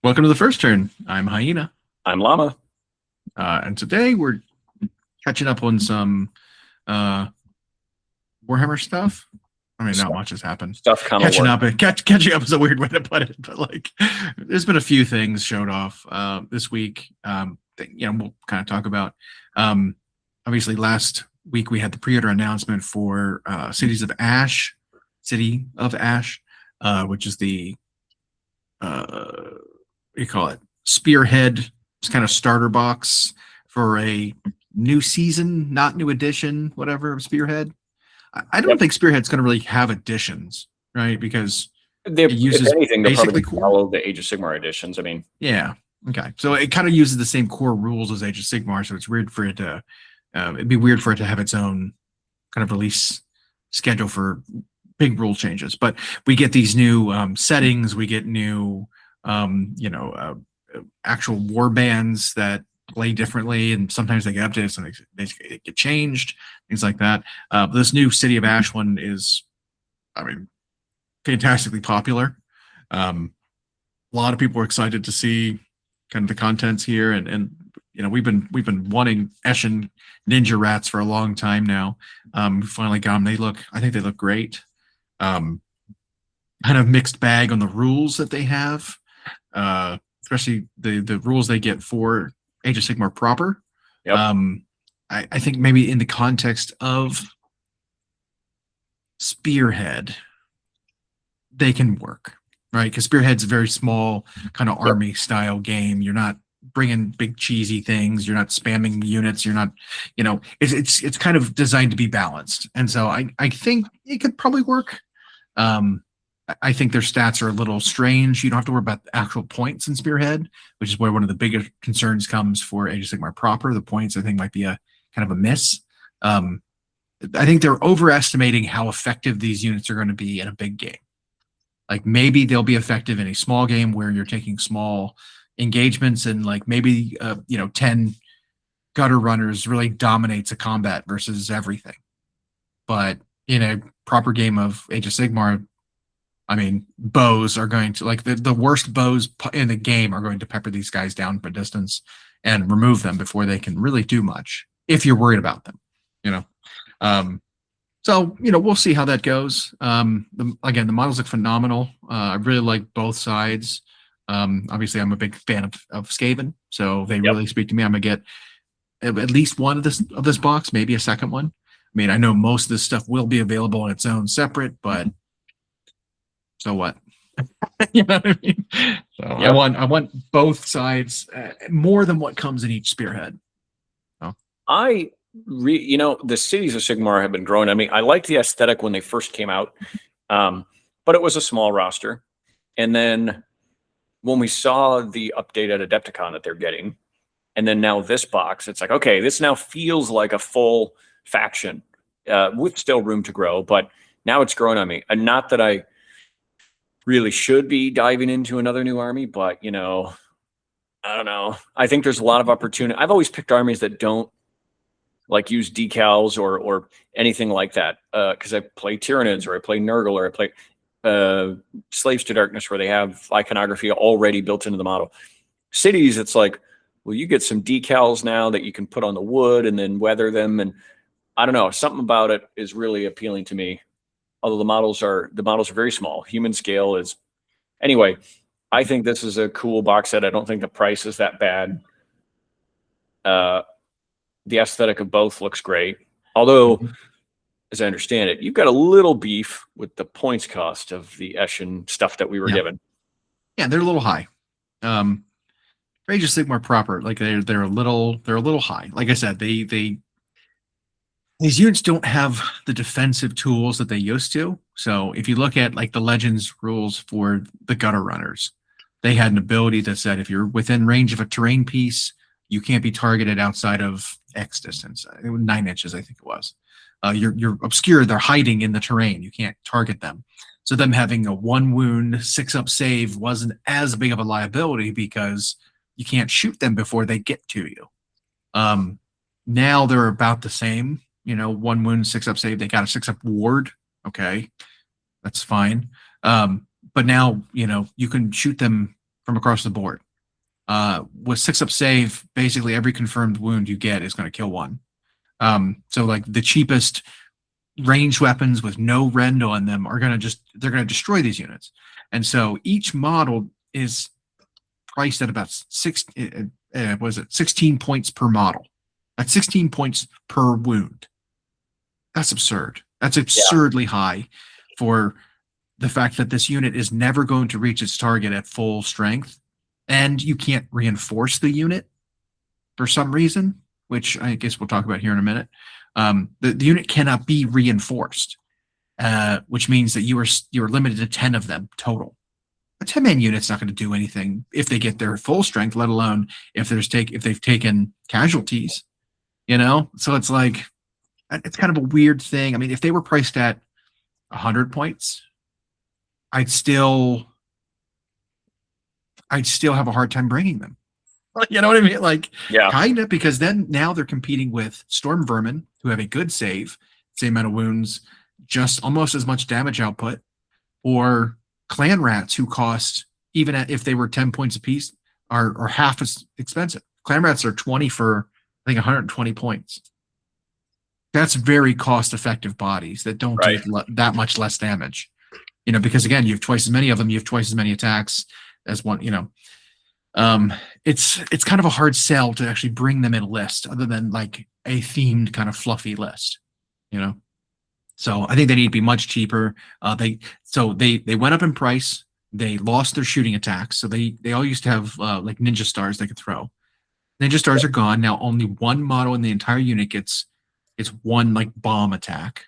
Welcome to the first turn. I'm Hyena. I'm Llama. And today we're catching up on some Warhammer stuff. I mean, not much has happened. Stuff kind of Catching up is a weird way to put it, but like, there's been a few things showed off this week. We'll kind of talk about. Obviously, last week we had the pre-order announcement for Cities of Ash, City of Ash, which is the you call it Spearhead. It's kind of starter box for a new season, not new edition, whatever of Spearhead. I don't think Spearhead's going to really have additions, right? Because it uses anything, basically follow the Age of Sigmar editions. I mean, yeah, okay. So it kind of uses the same core rules as Age of Sigmar, so it's weird for it to. It'd be weird for it to have its own kind of release schedule for big rule changes. But we get these new settings. We get new, actual war bands that play differently, and sometimes they get updated, and they get changed, things like that. This new City of Ash one is, fantastically popular. A lot of people are excited to see kind of the contents here, and we've been wanting Eshin Ninja Rats for a long time now. We finally got them. I think they look great. Kind of mixed bag on the rules that they have, especially the rules they get for Age of Sigmar proper. Yep. I think maybe in the context of Spearhead, they can work, right? Because Spearhead's a very small kind of army style game. You're not bringing big cheesy things. You're not spamming units. You're not, it's kind of designed to be balanced. And so I think it could probably work. I think their stats are a little strange. You don't have to worry about the actual points in Spearhead, which is where one of the biggest concerns comes for Age of Sigmar proper. The points, I think, might be a kind of a miss. I think they're overestimating how effective these units are going to be in a big game. Like maybe they'll be effective in a small game where you're taking small engagements, and like maybe 10 gutter runners really dominates a combat versus everything. But in a proper game of Age of Sigmar, bows are going to, like, the worst bows in the game are going to pepper these guys down for distance and remove them before they can really do much, if you're worried about them, So, we'll see how that goes. Again, the models look phenomenal. I really like both sides. Obviously, I'm a big fan of Skaven, so they really speak to me. I'm going to get at least one of this box, maybe a second one. I know most of this stuff will be available on its own separate, but so what? You know what I mean? So I want both sides more than what comes in each Spearhead. So. The Cities of Sigmar have been growing. I liked the aesthetic when they first came out, but it was a small roster. And then when we saw the update at Adepticon that they're getting, and then now this box, it's like, okay, this now feels like a full faction with still room to grow, but now it's growing on me. And not that I really should be diving into another new army, but, I don't know. I think there's a lot of opportunity. I've always picked armies that don't like use decals or anything like that, because I play Tyranids, or I play Nurgle, or I play Slaves to Darkness, where they have iconography already built into the model. Cities, it's like, well, you get some decals now that you can put on the wood and then weather them, and I don't know, something about it is really appealing to me. Although the models are very small. Human scale is, anyway. I think this is a cool box set. I don't think the price is that bad. The aesthetic of both looks great. Although, as I understand it, you've got a little beef with the points cost of the Eshin stuff that we were given. Yeah, they're a little high. For Age of Sigmar proper, like they're a little high. Like I said, these units don't have the defensive tools that they used to. So if you look at like the Legends rules for the gutter runners, they had an ability that said if you're within range of a terrain piece, you can't be targeted outside of X distance. 9 inches, I think it was. You're obscured. They're hiding in the terrain. You can't target them. So them having a 1 wound, 6-up save wasn't as big of a liability because you can't shoot them before they get to you. Now they're about the same. 1 wound, 6-up save. They got a 6-up ward. Okay, that's fine. But now, you can shoot them from across the board. With 6-up save, basically every confirmed wound you get is going to kill one. So like the cheapest ranged weapons with no rend on them are going to they're going to destroy these units. And so each model is priced at about 16 points per model. That's 16 points per wound. That's absurd. That's absurdly high for the fact that this unit is never going to reach its target at full strength, and you can't reinforce the unit for some reason, which I guess we'll talk about here in a minute. The unit cannot be reinforced, which means that you're limited to 10 of them total. A 10-man unit's not going to do anything if they get their full strength, let alone if they've taken casualties. So it's like it's kind of a weird thing. I mean, if they were priced at 100 points, I'd still have a hard time bringing them. You know what I mean? Like, kind of, because then now they're competing with Storm Vermin, who have a good save, same amount of wounds, just almost as much damage output, or Clan Rats, who cost, even if they were 10 points apiece, are half as expensive. Clan Rats are 20 for, I think, 120 points. That's very cost-effective bodies that don't do that much less damage. Because again, you have twice as many of them, you have twice as many attacks as one. It's kind of a hard sell to actually bring them in a list, other than like a themed kind of fluffy list. So I think they need to be much cheaper. They went up in price. They lost their shooting attacks, so they all used to have like ninja stars they could throw. Ninja stars are gone now. Only one model in the entire unit gets one like bomb attack.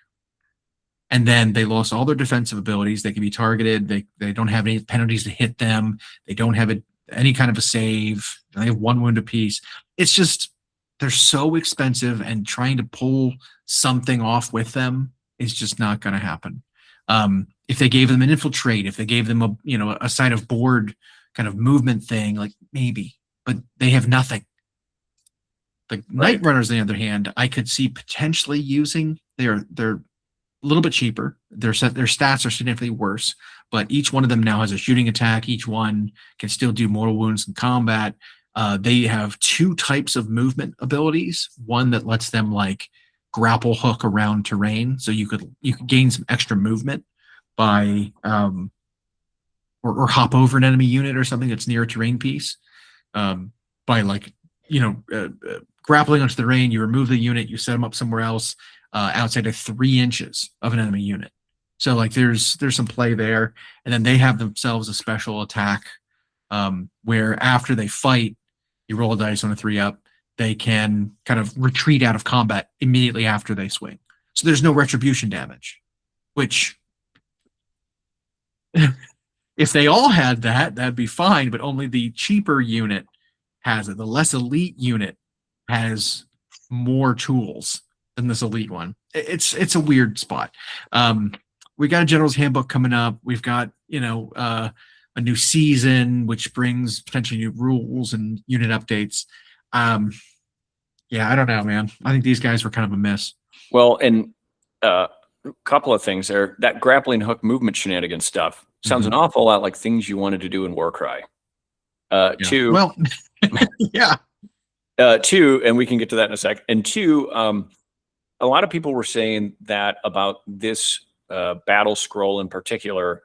And then they lost all their defensive abilities. They can be targeted. They don't have any penalties to hit them. They don't have any kind of a save. They have one wound apiece. It's just, they're so expensive, and trying to pull something off with them is just not going to happen. If they gave them an infiltrate, if they gave them a side of board kind of movement thing, like maybe, but they have nothing. The Night Runners, on the other hand, I could see potentially using. They're a little bit cheaper. Their stats are significantly worse, but each one of them now has a shooting attack. Each one can still do mortal wounds in combat. They have 2 types of movement abilities. One that lets them like grapple hook around terrain, so you could gain some extra movement by or hop over an enemy unit or something that's near a terrain piece by like grappling onto the terrain. You remove the unit, you set them up somewhere else outside of 3 inches of an enemy unit. So like there's some play there. And then they have themselves a special attack where after they fight, you roll a dice on a 3-up, they can kind of retreat out of combat immediately after they swing. So there's no retribution damage, which if they all had that, that'd be fine, but only the cheaper unit has it. The less elite unit has more tools than this elite one. It's a weird spot. We got a General's Handbook coming up. We've got, a new season, which brings potentially new rules and unit updates. I don't know, man. I think these guys were kind of a miss. Well, and a couple of things there. That grappling hook movement shenanigans stuff sounds an awful lot like things you wanted to do in Warcry. Two, well, yeah. 2, and we can get to that in a sec. And 2, a lot of people were saying that about this battle scroll in particular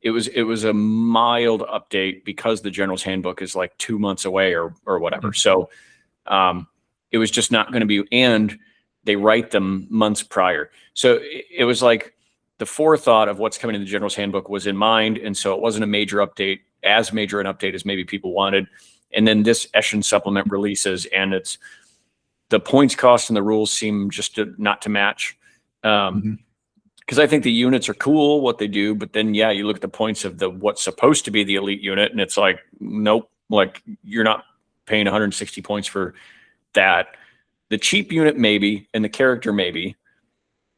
it was a mild update because the General's Handbook is like 2 months away or whatever. So it was just not going to be, and they write them months prior. So it was like the forethought of what's coming in the General's Handbook was in mind, and so it wasn't a major update, as major an update as maybe people wanted. And then this Eshin supplement releases, and it's the points cost and the rules seem just not to match. Because I think the units are cool, what they do, but then, you look at the points of what's supposed to be the elite unit, and it's like, nope, like you're not paying 160 points for that. The cheap unit maybe, and the character maybe,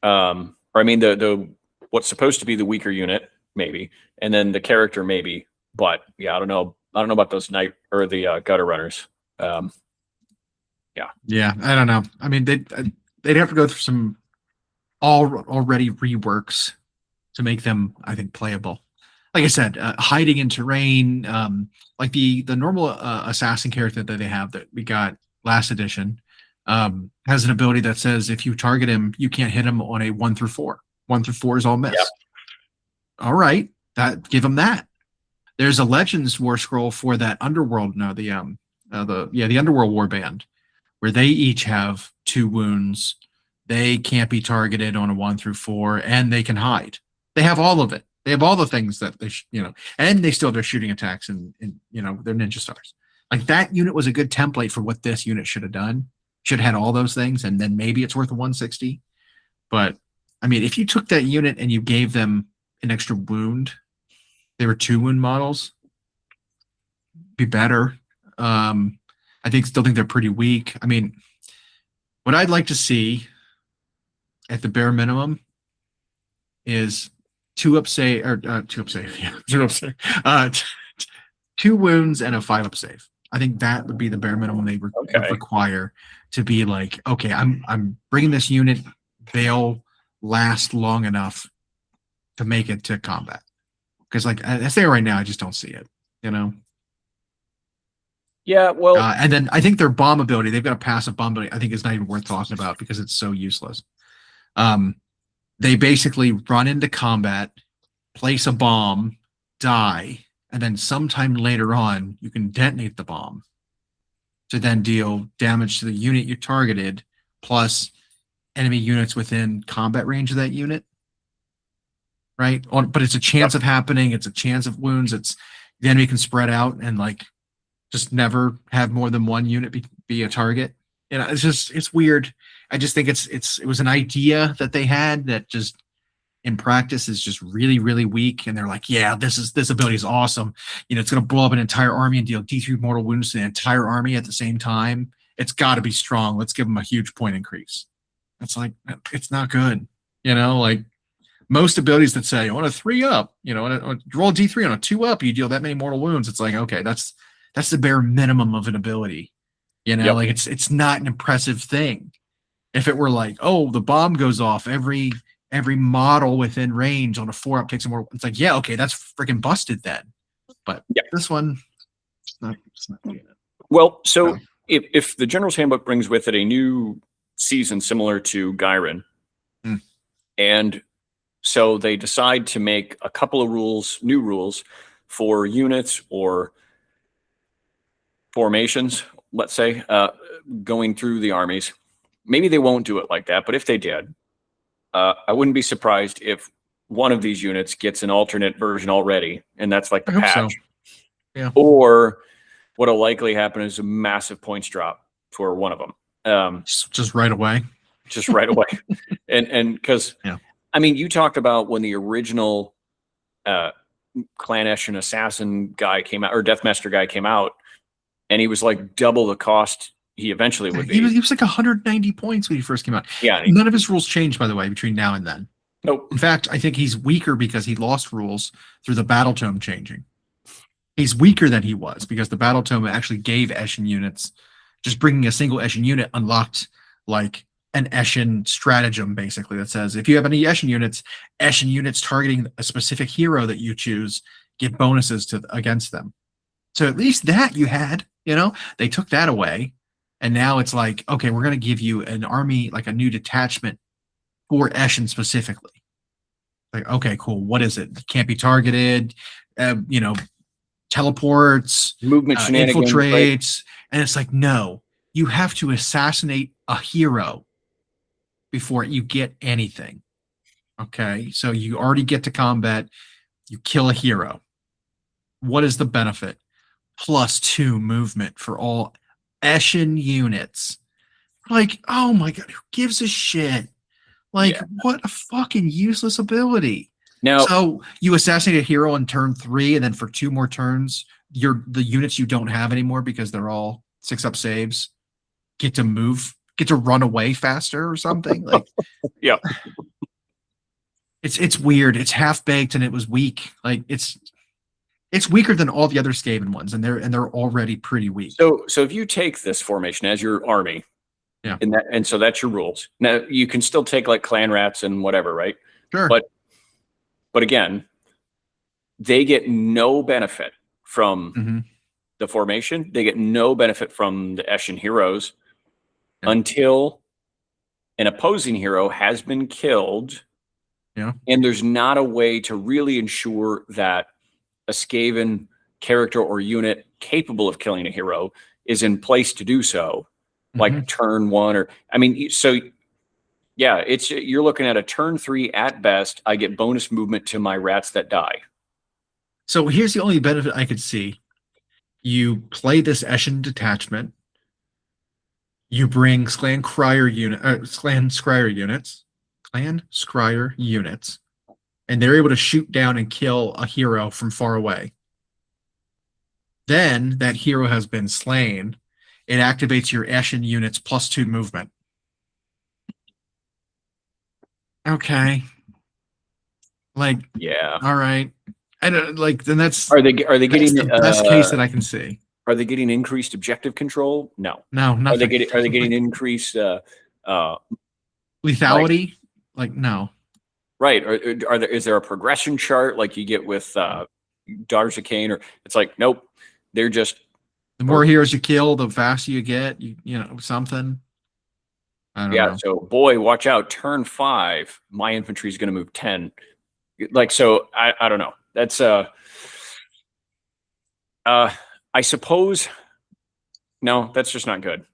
or I mean the what's supposed to be the weaker unit maybe, and then the character maybe. But I don't know about those night or the gutter runners. I don't know. I mean, they'd have to go through some already reworks to make them, I think, playable. like I said, hiding in terrain, like the normal assassin character that they have that we got last edition, has an ability that says if you target him, you can't hit him on a 1 through 4. 1 through 4 is all miss. Yep. All right, give him that. There's a Legends War scroll for that Underworld. No, the Underworld Warband, where they each have 2 wounds. They can't be targeted on a 1 through 4, and they can hide. They have all of it. They have all the things that they, and they still have their shooting attacks and their ninja stars. Like that unit was a good template for what this unit should have done. Should have had all those things, and then maybe it's worth a 160. But I mean, if you took that unit and you gave them an extra wound, they were 2 wound models, be better. Still think they're pretty weak. I mean, what I'd like to see at the bare minimum is 2 up save, or 2 up save, yeah, 2 up save, 2 wounds and a 5 up save. I think that would be the bare minimum they would require to be like, okay, I'm bringing this unit, they'll last long enough to make it to combat. Because like as they are right now, I just don't see it. Yeah, well, and then I think their bomb ability, they've got a passive bomb ability, I think it's not even worth talking about because it's so useless. They basically run into combat, place a bomb, die, and then sometime later on, you can detonate the bomb to then deal damage to the unit you targeted, plus enemy units within combat range of that unit. Right? But it's a chance of happening. It's a chance of wounds. The enemy can spread out and like just never have more than 1 unit be a target. It's weird. I just think it was an idea that they had that just in practice is just really, really weak. And they're like, yeah, this ability is awesome. It's going to blow up an entire army and deal D3 mortal wounds to the entire army at the same time. It's got to be strong. Let's give them a huge point increase. It's like, it's not good. Like most abilities that say on a 3 up, roll D3 on a 2 up, you deal that many mortal wounds. It's like, okay, that's the bare minimum of an ability. Like it's not an impressive thing. If it were like, oh, the bomb goes off, every model within range on a 4 up takes a more. It's like, yeah, okay, that's freaking busted then. But this one, it's not doing it. Well, so if the General's Handbook brings with it a new season similar to Gyron, and so they decide to make a couple of new rules for units or formations, let's say, going through the armies. Maybe they won't do it like that, but if they did, I wouldn't be surprised if one of these units gets an alternate version already, and that's like the patch. So. Yeah. Or what'll likely happen is a massive points drop for one of them. Just right away. Just right away. And because, I mean, you talked about when the original Clan Eshin assassin guy came out, or Deathmaster guy came out, and he was like double the cost he eventually would be. He was like 190 points when he first came out. Yeah. None of his rules changed, by the way, between now and then. Nope. In fact, I think he's weaker because he lost rules through the battle tome changing. He's weaker than he was because the battle tome actually gave Eshin units. Just bringing a single Eshin unit unlocked like an Eshin stratagem, basically, that says if you have any Eshin units targeting a specific hero that you choose get bonuses against them. So at least that you had, they took that away. And now it's like, okay, we're going to give you an army, like a new detachment for Eshin specifically. Like, okay, cool. What is it? Can't be targeted, teleports, movement shenanigans, infiltrates. Right? And it's like, no, you have to assassinate a hero before you get anything. Okay, so you already get to combat, you kill a hero. What is the benefit? +2 movement for all Eshin units. Like, oh my god, who gives a shit? Like, what a fucking useless ability. Now, so you assassinate a hero on turn 3, and then for 2 more turns, the units you don't have anymore because they're all 6 up saves get to run away faster or something. Like, yeah, it's weird. It's half baked and it was weak. Like it's weaker than all the other Skaven ones, and they're already pretty weak. So if you take this formation as your army, and so that's your rules. Now you can still take like clan rats and whatever, right? Sure. But again, they get no benefit from Mhm. the formation. They get no benefit from the Eshin heroes Yeah. until an opposing hero has been killed. Yeah. And there's not a way to really ensure that a Skaven character or unit capable of killing a hero is in place to do so, like Mhm. turn 1 or I mean, so yeah, it's you're looking at a turn 3 at best. I get bonus movement to my rats that die. So here's the only benefit I could see. You play this Eshin detachment. You bring Clan Scryer units, and they're able to shoot down and kill a hero from far away. Then that hero has been slain. It activates your Eshin units +2 movement. Okay. Like, Yeah. all right. I don't like then that's Are they that's getting the best case that I can see. are they getting increased objective control? No. No, nothing. Are they getting increased Lethality? Like, no. right. Are there is there a progression chart like you get with Daughters of Cain, or it's like, nope, they're just The more heroes you kill, the faster you get. You know something. I don't know. So boy, watch out. Turn 5, my infantry is going to move 10. Like, so I don't know. That's I suppose no, that's just not good.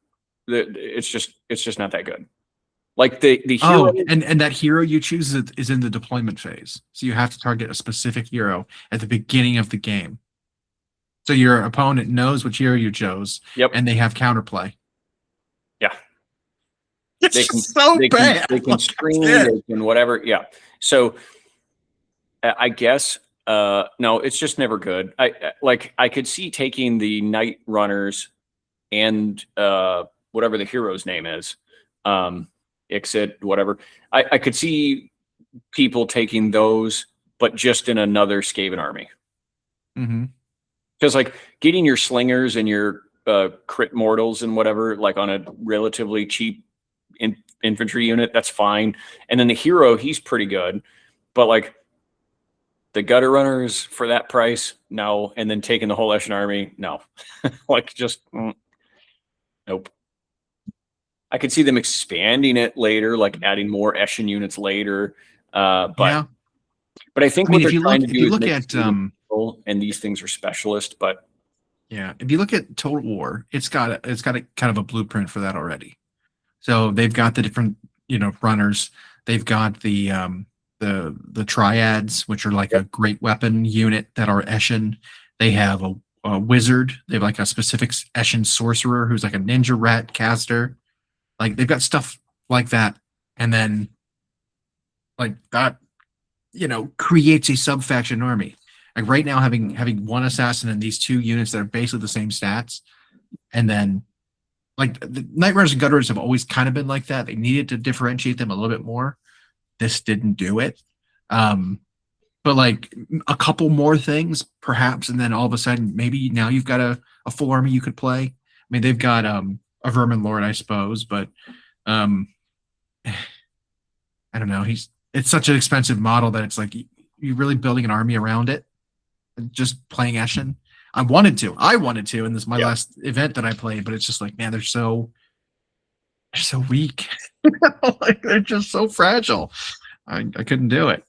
It's just not that good. Like the hero. Oh, and that hero you choose is in the deployment phase. So you have to target a specific hero at the beginning of the game. So your opponent knows which hero you chose, Yep. and they have counterplay. Yeah. It's so bad. They can screen, they can whatever. Yeah. So I guess no, it's just never good. I could see taking the Night Runners and whatever the hero's name is, Ixit, whatever. I could see people taking those, but just in another Skaven army. Mm-hmm. Because like getting your slingers and your crit mortals and whatever, like on a relatively cheap infantry unit, that's fine. And then the hero, he's pretty good, but like the gutter runners for that price, no. And then taking the whole Eshin army, no. Like just nope. I could see them expanding it later, like adding more Eshin units later. But Yeah. But I think I mean, what if they're you trying look, to if do you is look make at people, and these things are specialist, but yeah, if you look at Total War, it's got a kind of a blueprint for that already. So they've got the different, runners. They've got the triads, which are like a great weapon unit that are Eshin. They have a wizard. They have like a specific Eshin sorcerer who's like a ninja rat caster. Like they've got stuff like that, and then like that, creates a sub faction army. Like right now, having one assassin and these two units that are basically the same stats, and then like the Night Runners and Gutters have always kind of been like that. They needed to differentiate them a little bit more. This didn't do it. But like a couple more things, perhaps, and then all of a sudden, maybe now you've got a full army you could play. I mean, they've got a Vermin Lord, I suppose, but I don't know. It's such an expensive model that it's like you're really building an army around it. Just playing Eshin. I wanted to in this my last event that I played, but it's just like, man, they're so weak. Like they're just so fragile. I couldn't do it.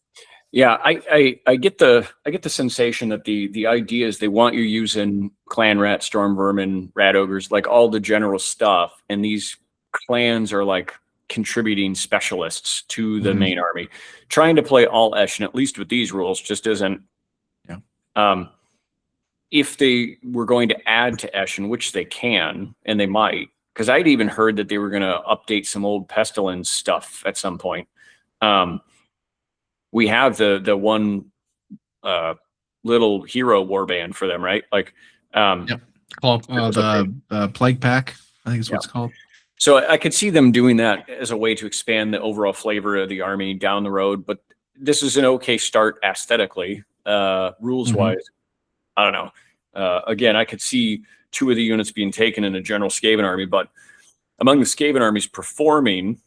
yeah, I get the sensation that the idea is they want you using clan rat, storm vermin, rat ogres, like all the general stuff, and these clans are like contributing specialists to the main army. Trying to play all Eshin, at least with these rules, just isn't. Yeah. If they were going to add to Eshin, which they can, and they might, because I'd even heard that they were going to update some old Pestilence stuff at some point. We have the one little hero warband for them, right? Like, yep. Called the Plague Pack, I think is what it's called. So I could see them doing that as a way to expand the overall flavor of the army down the road. But this is an okay start aesthetically, rules wise. I don't know. Again, I could see 2 of the units being taken in a general Skaven army, but among the Skaven armies performing,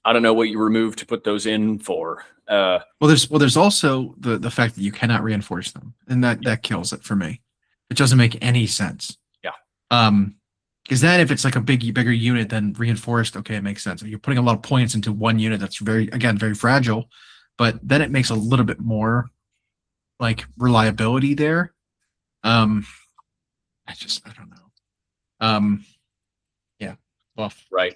I don't know what you removed to put those in for. There's also the fact that you cannot reinforce them, and that kills it for me. It doesn't make any sense. Yeah. Because then if it's like a bigger unit, then reinforced, okay, it makes sense. You're putting a lot of points into one unit that's very fragile, but then it makes a little bit more like reliability there. I don't know. Yeah. Well, right.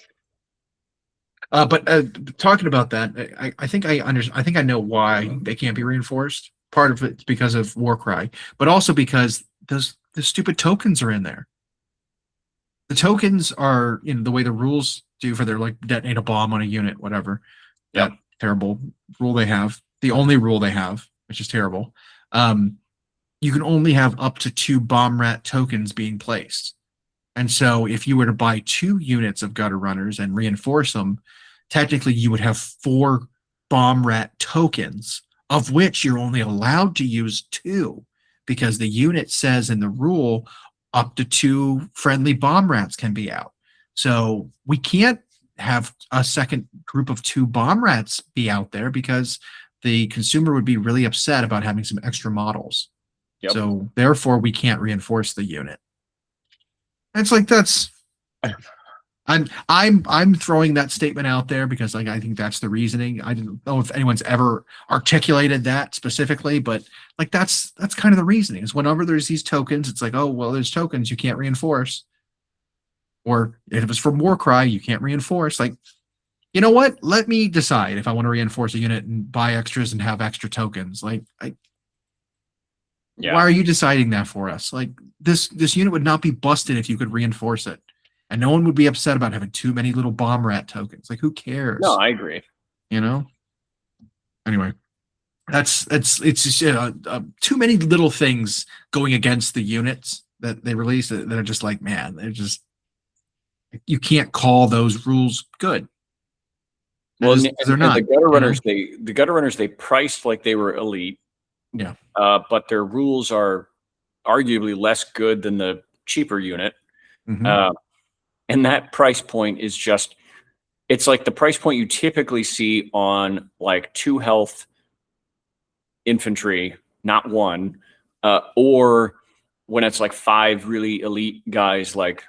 But talking about that, I think I think I know why they can't be reinforced. Part of it's because of Warcry, but also because the stupid tokens are in there. The tokens are, the way the rules do for their like detonate a bomb on a unit, whatever. Yep. That terrible rule they have. The only rule they have, which is terrible. You can only have up to 2 bomb rat tokens being placed. And so if you were to buy 2 units of gutter runners and reinforce them, technically you would have 4 bomb rat tokens, of which you're only allowed to use 2, because the unit says in the rule up to 2 friendly bomb rats can be out. So we can't have a second group of 2 bomb rats be out there, because the consumer would be really upset about having some extra models. Yep. So therefore we can't reinforce the unit. It's like I'm throwing that statement out there because like I think that's the reasoning. I don't know if anyone's ever articulated that specifically, but like that's kind of the reasoning. Is whenever there's these tokens, it's like, oh well, there's tokens you can't reinforce. Or if it was from Warcry, you can't reinforce. Like, you know what? Let me decide if I want to reinforce a unit and buy extras and have extra tokens. Like, why are you deciding that for us? Like this unit would not be busted if you could reinforce it, and no one would be upset about having too many little bomb rat tokens. Like, who cares? No, I agree. Anyway, it's just too many little things going against the units that they release that are just like, man, they're just, you can't call those rules good. Well, they're not. The gutter runners they priced like they were elite. Yeah. But their rules are arguably less good than the cheaper unit. Mm-hmm. And that price point is just, it's like the price point you typically see on like 2 health infantry, not 1, or when it's like 5 really elite guys like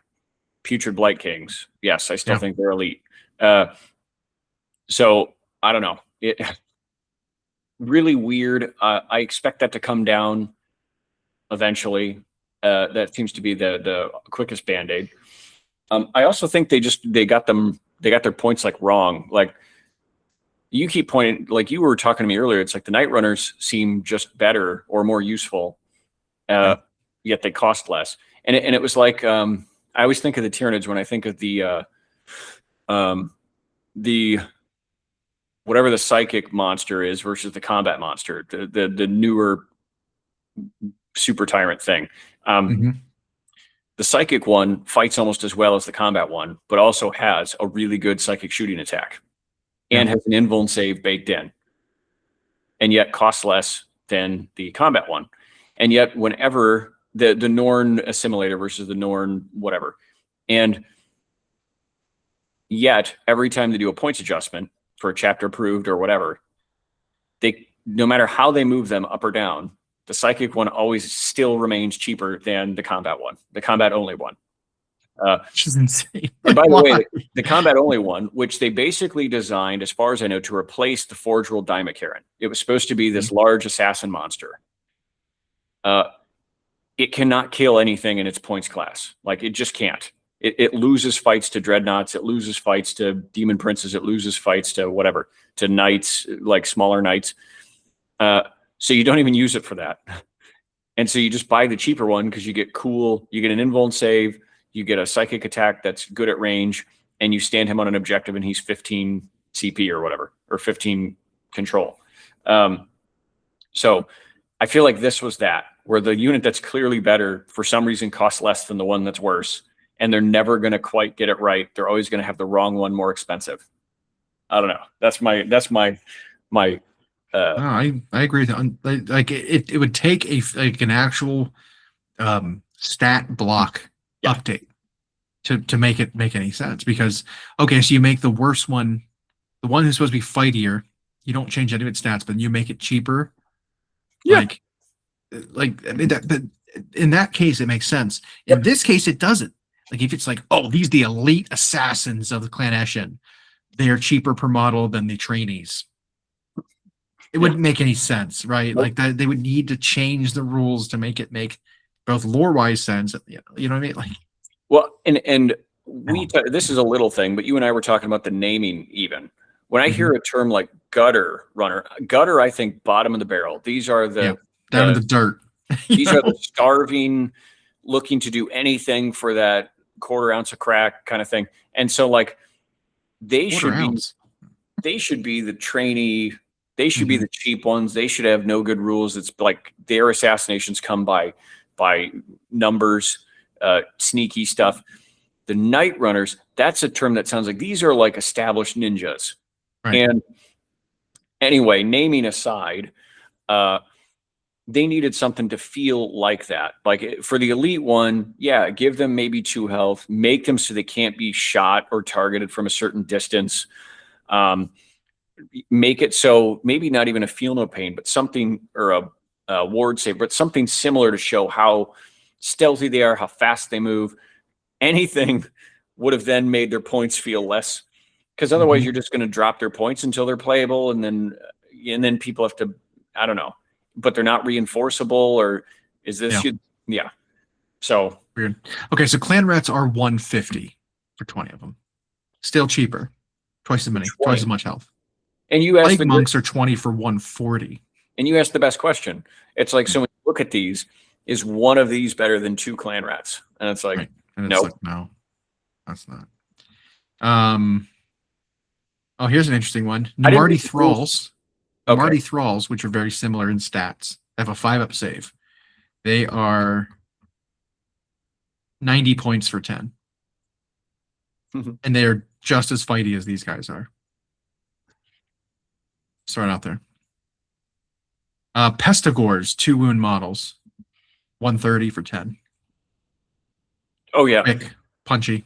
Putrid Blight Kings. Yes, I still think they're elite. So I don't know. Really weird. I expect that to come down eventually. That seems to be the quickest band-aid. I also think they got their points like wrong. Like you keep pointing, like you were talking to me earlier, it's like the Night Runners seem just better or more useful, yet they cost less. And it was like I always think of the Tyranids when I think of the whatever the psychic monster is versus the combat monster, the newer super tyrant thing. The psychic one fights almost as well as the combat one, but also has a really good psychic shooting attack and has an invuln save baked in, and yet costs less than the combat one. And yet whenever the Norn assimilator versus the Norn whatever, and yet every time they do a points adjustment for a chapter approved or whatever, they, no matter how they move them up or down, the psychic one always still remains cheaper than the combat one, the combat only one. Which is insane. And by the way, the combat only one, which they basically designed, as far as I know, to replace the Forge World Daimokaran. It was supposed to be this large assassin monster. It cannot kill anything in its points class. Like, it just can't. It loses fights to dreadnoughts. It loses fights to demon princes. It loses fights to whatever, to knights, like smaller knights. So you don't even use it for that. And so you just buy the cheaper one because you get you get an invuln save, you get a psychic attack that's good at range, and you stand him on an objective and he's 15 CP or whatever, or 15 control. So I feel like this was that, where the unit that's clearly better for some reason costs less than the one that's worse. And they're never going to quite get it right. They're always going to have the wrong one more expensive. I don't know. That's my no, I agree. Like it would take an actual stat block update to make any sense, because okay, so you make the worst one the one who's supposed to be fightier, you don't change any of its stats, but you make it cheaper. Yeah. Like I mean that, but in that case, it makes sense. In this case, it doesn't. Like if it's like, oh, these the elite assassins of the Clan Eshin, they are cheaper per model than the trainees. It wouldn't make any sense, right? Nope. Like that, they would need to change the rules to make it make both lore-wise sense. You know what I mean? Like, well, and this is a little thing, but you and I were talking about the naming even. When I hear a term like gutter runner, gutter, I think bottom of the barrel. These are down in the dirt. These are the starving, looking to do anything for that quarter ounce of crack kind of thing. And so like they should be the trainee, they should be the cheap ones. They should have no good rules. It's like their assassinations come by numbers, sneaky stuff. The night runners, that's a term that sounds like these are like established ninjas. Right. And anyway, naming aside, they needed something to feel like that. Like for the elite one, yeah, give them maybe 2 health, make them so they can't be shot or targeted from a certain distance. Make it so maybe not even a feel no pain, but something, or a ward save, but something similar to show how stealthy they are, how fast they move. Anything would have then made their points feel less, because otherwise you're just going to drop their points until they're playable, and then people have to, I don't know, but they're not reinforceable, or is this so weird. Okay, so clan rats are 150 for 20 of them, still cheaper, twice as many, twice as much health. And you asked the monks are 20 for 140. And you asked the best question. It's like, so when you look at these, is one of these better than 2 clan rats? And it's like, and it's like, no, that's not. Oh, here's an interesting one. Marty Thralls. Marty Thralls, which are very similar in stats, have a 5-up save. They are 90 points for 10. And they are just as fighty as these guys are. Start out there. Pestigors, 2 wound models, 130 for 10. Oh yeah, quick, punchy.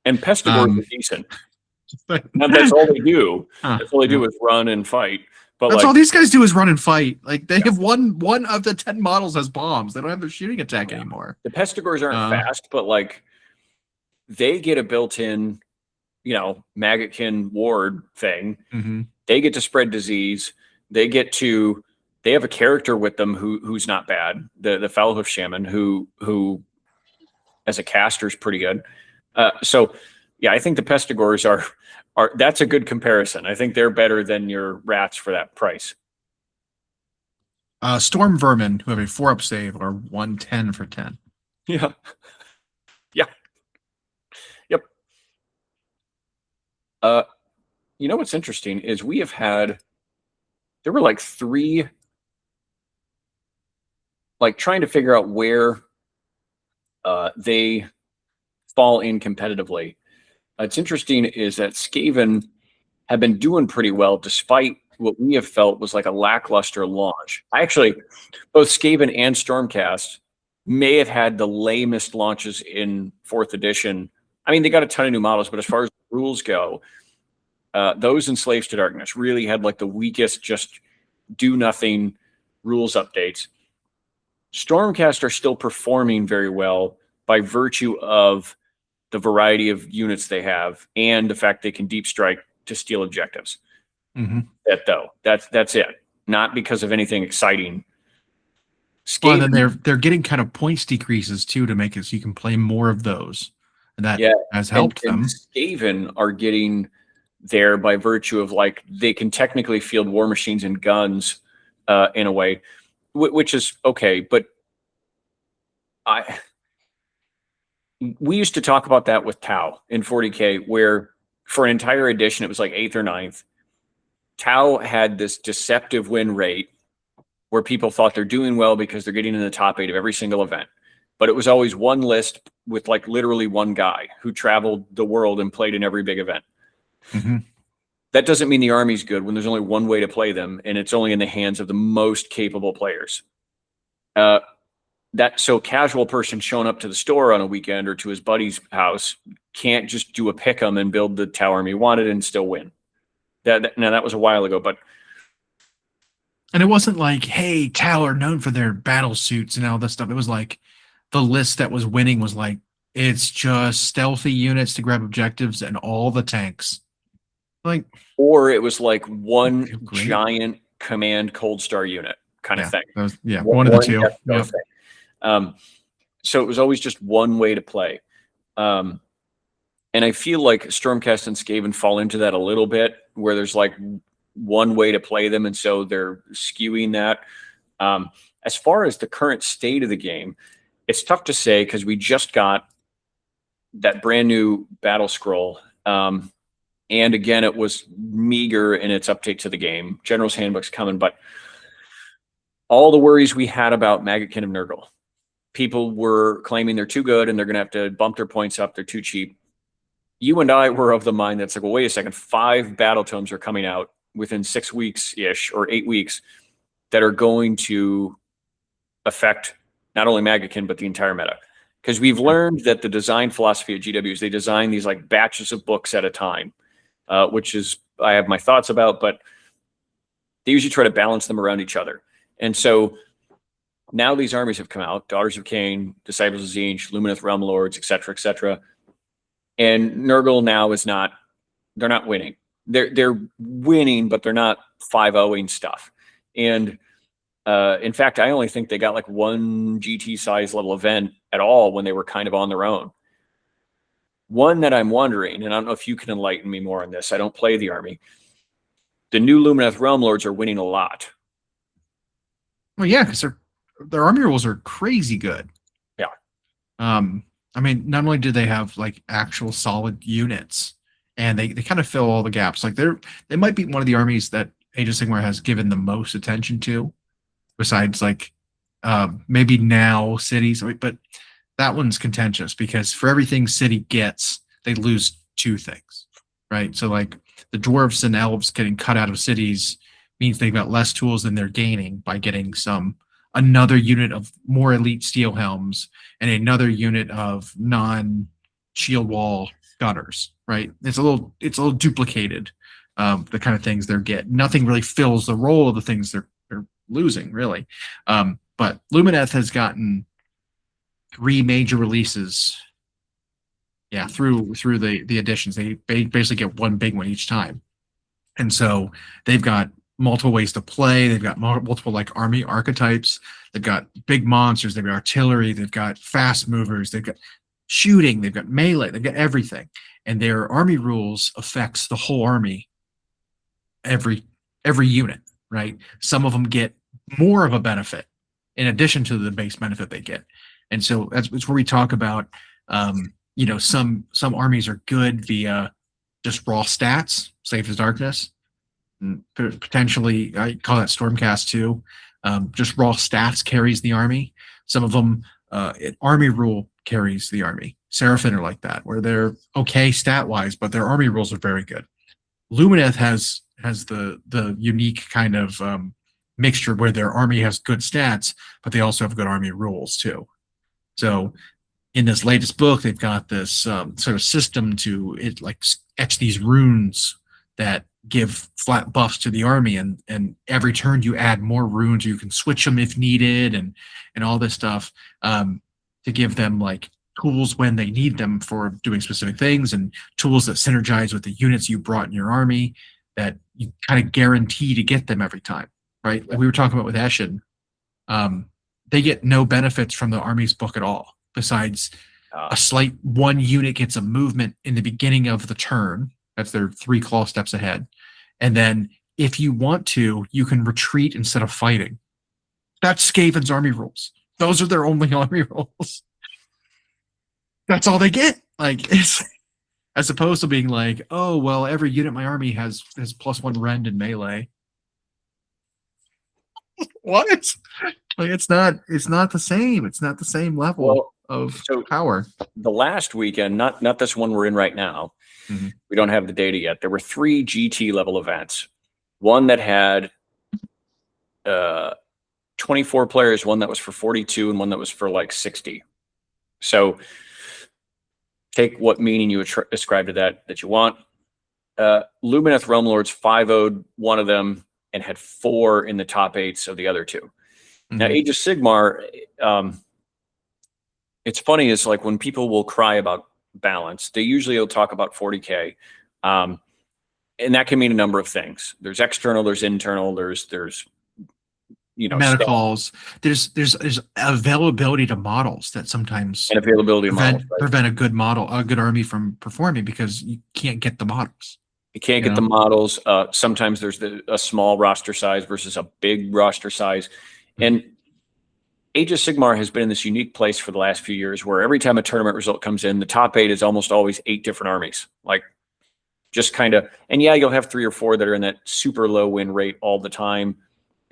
And Pestigors are decent. Now, that's all they do. That's all they do is run and fight. But that's all these guys do is run and fight. Like they have one of the 10 models has bombs. They don't have their shooting attack anymore. The Pestigors aren't fast, but like they get a built-in, maggotkin ward thing. They get to spread disease. They have a character with them who's not bad. The Foulhoof Shaman who as a caster is pretty good. So yeah, I think the Pestigors are that's a good comparison. I think they're better than your rats for that price. Storm Vermin, who have a 4-up save, are 110 for 10. Yeah. Yeah. Yep. What's interesting is there were like 3, like trying to figure out where they fall in competitively. It's interesting is that Skaven have been doing pretty well despite what we have felt was like a lackluster launch. Both Skaven and Stormcast may have had the lamest launches in 4th edition. I mean, they got a ton of new models, but as far as rules go, those in Slaves to Darkness really had like the weakest, just do nothing rules updates. Stormcast are still performing very well by virtue of the variety of units they have and the fact they can deep strike to steal objectives. That's it. Not because of anything exciting. Well, then they're getting kind of points decreases too to make it so you can play more of those. And that has helped them. And Skaven are getting there by virtue of like they can technically field war machines and guns in a way, which is okay. But we used to talk about that with Tau in 40K, where for an entire edition, it was like 8th or 9th. Tau had this deceptive win rate where people thought they're doing well because they're getting in the top 8 of every single event. But it was always one list with like literally one guy who traveled the world and played in every big event. That doesn't mean the army's good when there's only one way to play them, and it's only in the hands of the most capable players. So casual person showing up to the store on a weekend or to his buddy's house can't just do a pick'em and build the Tau army wanted and still win. Now that was a while ago, but And it wasn't like, hey, Tal are known for their battle suits and all this stuff. It was like the list that was winning was like, it's just stealthy units to grab objectives and all the tanks. Like, or it was like one feel great. giant command cold star unit kind of yeah, thing. that was, one of the two. Yep. Thing. So it was always just one way to play. And I feel like Stormcast and Skaven fall into that a little bit, where there's like one way to play them, and so they're skewing that. As far as the current state of the game, it's tough to say because we just got that brand new battle scroll. And again, it was meager in its update to the game. General's Handbook's coming, but all the worries we had about Maggotkin of Nurgle, people were claiming they're too good and they're going to have to bump their points up. They're too cheap. You and I were of the mind that's like, well, wait a second, 5 battle tomes are coming out within 6 weeks-ish or 8 weeks that are going to affect not only Maggotkin, but the entire meta. Because we've learned that the design philosophy of GW is they design these like batches of books at a time, which is, I have my thoughts about, but they usually try to balance them around each other. And so now these armies have come out, Daughters of Cain, Disciples of Tzeentch, Lumineth Realm Lords, etc. And Nurgle now is not, they're not winning. They're winning, but they're not 5-0ing stuff. And in fact, I only think they got like one GT size level event at all when they were kind of on their own. One that I'm wondering, and I don't know if you can enlighten me more on this, I don't play the army. The new Lumineth Realm Lords are winning a lot. Well, yeah, because their army rules are crazy good. Yeah. I mean, not only do they have like actual solid units, and they kind of fill all the gaps. Like they might be one of the armies that Age of Sigmar has given the most attention to, besides like maybe now cities, but that one's contentious because for everything city gets, they lose 2 things, right? So like the dwarves and elves getting cut out of cities means they've got less tools than they're gaining by getting another unit of more elite steel helms and another unit of non-shield wall gunners, right? It's a little duplicated, the kind of things they're getting. Nothing really fills the role of the things they're losing, really. But Lumineth has gotten 3 major releases. Yeah, through the additions. They basically get one big one each time. And so they've got multiple ways to play. They've got multiple like army archetypes. They've got big monsters. They've got artillery. They've got fast movers. They've got shooting. They've got melee. They've got everything. And their army rules affects the whole army. Every unit, right? Some of them get more of a benefit in addition to the base benefit they get. And so that's where we talk about, some armies are good via just raw stats, Safe as Darkness. And potentially, I call that Stormcast too. Just raw stats carries the army. Some of them, army rule carries the army. Seraphim are like that, where they're okay stat-wise, but their army rules are very good. Lumineth has the unique kind of mixture where their army has good stats, but they also have good army rules too. So in this latest book, they've got this sort of system to etch these runes that give flat buffs to the army, and every turn you add more runes, or you can switch them if needed, and all this stuff to give them like tools when they need them for doing specific things, and tools that synergize with the units you brought in your army that you kind of guarantee to get them every time, right? Like we were talking about with Eshin, they get no benefits from the army's book at all, besides a slight one unit gets a movement in the beginning of the turn. That's their 3 claw steps ahead. And then if you want to, you can retreat instead of fighting. That's Skaven's army rules. Those are their only army rules. That's all they get. Like, it's as opposed to being like, oh, well, every unit in my army has +1 rend in melee. What? Like, it's not the same. It's not the same level of power. The last weekend, not this one we're in right now. Mm-hmm. We don't have the data yet. There were 3 GT level events. One that had 24 players, one that was for 42, and one that was for like 60. So take what meaning you ascribe to that you want. Lumineth Realm Lords 5-0'd one of them and had 4 in the top 8s of the other 2. Now, Age of Sigmar, it's funny, is like when people will cry about balance, they usually will talk about 40K. And that can mean a number of things. There's external, there's internal, there's Meta calls. There's availability to models that sometimes and availability of models, right? prevent a good army from performing because you can't get the models. You can't get the models. Sometimes there's a small roster size versus a big roster size. And Age of Sigmar has been in this unique place for the last few years where every time a tournament result comes in, the top 8 is almost always 8 different armies. Like, just kind of, and yeah, you'll have 3 or 4 that are in that super low win rate all the time.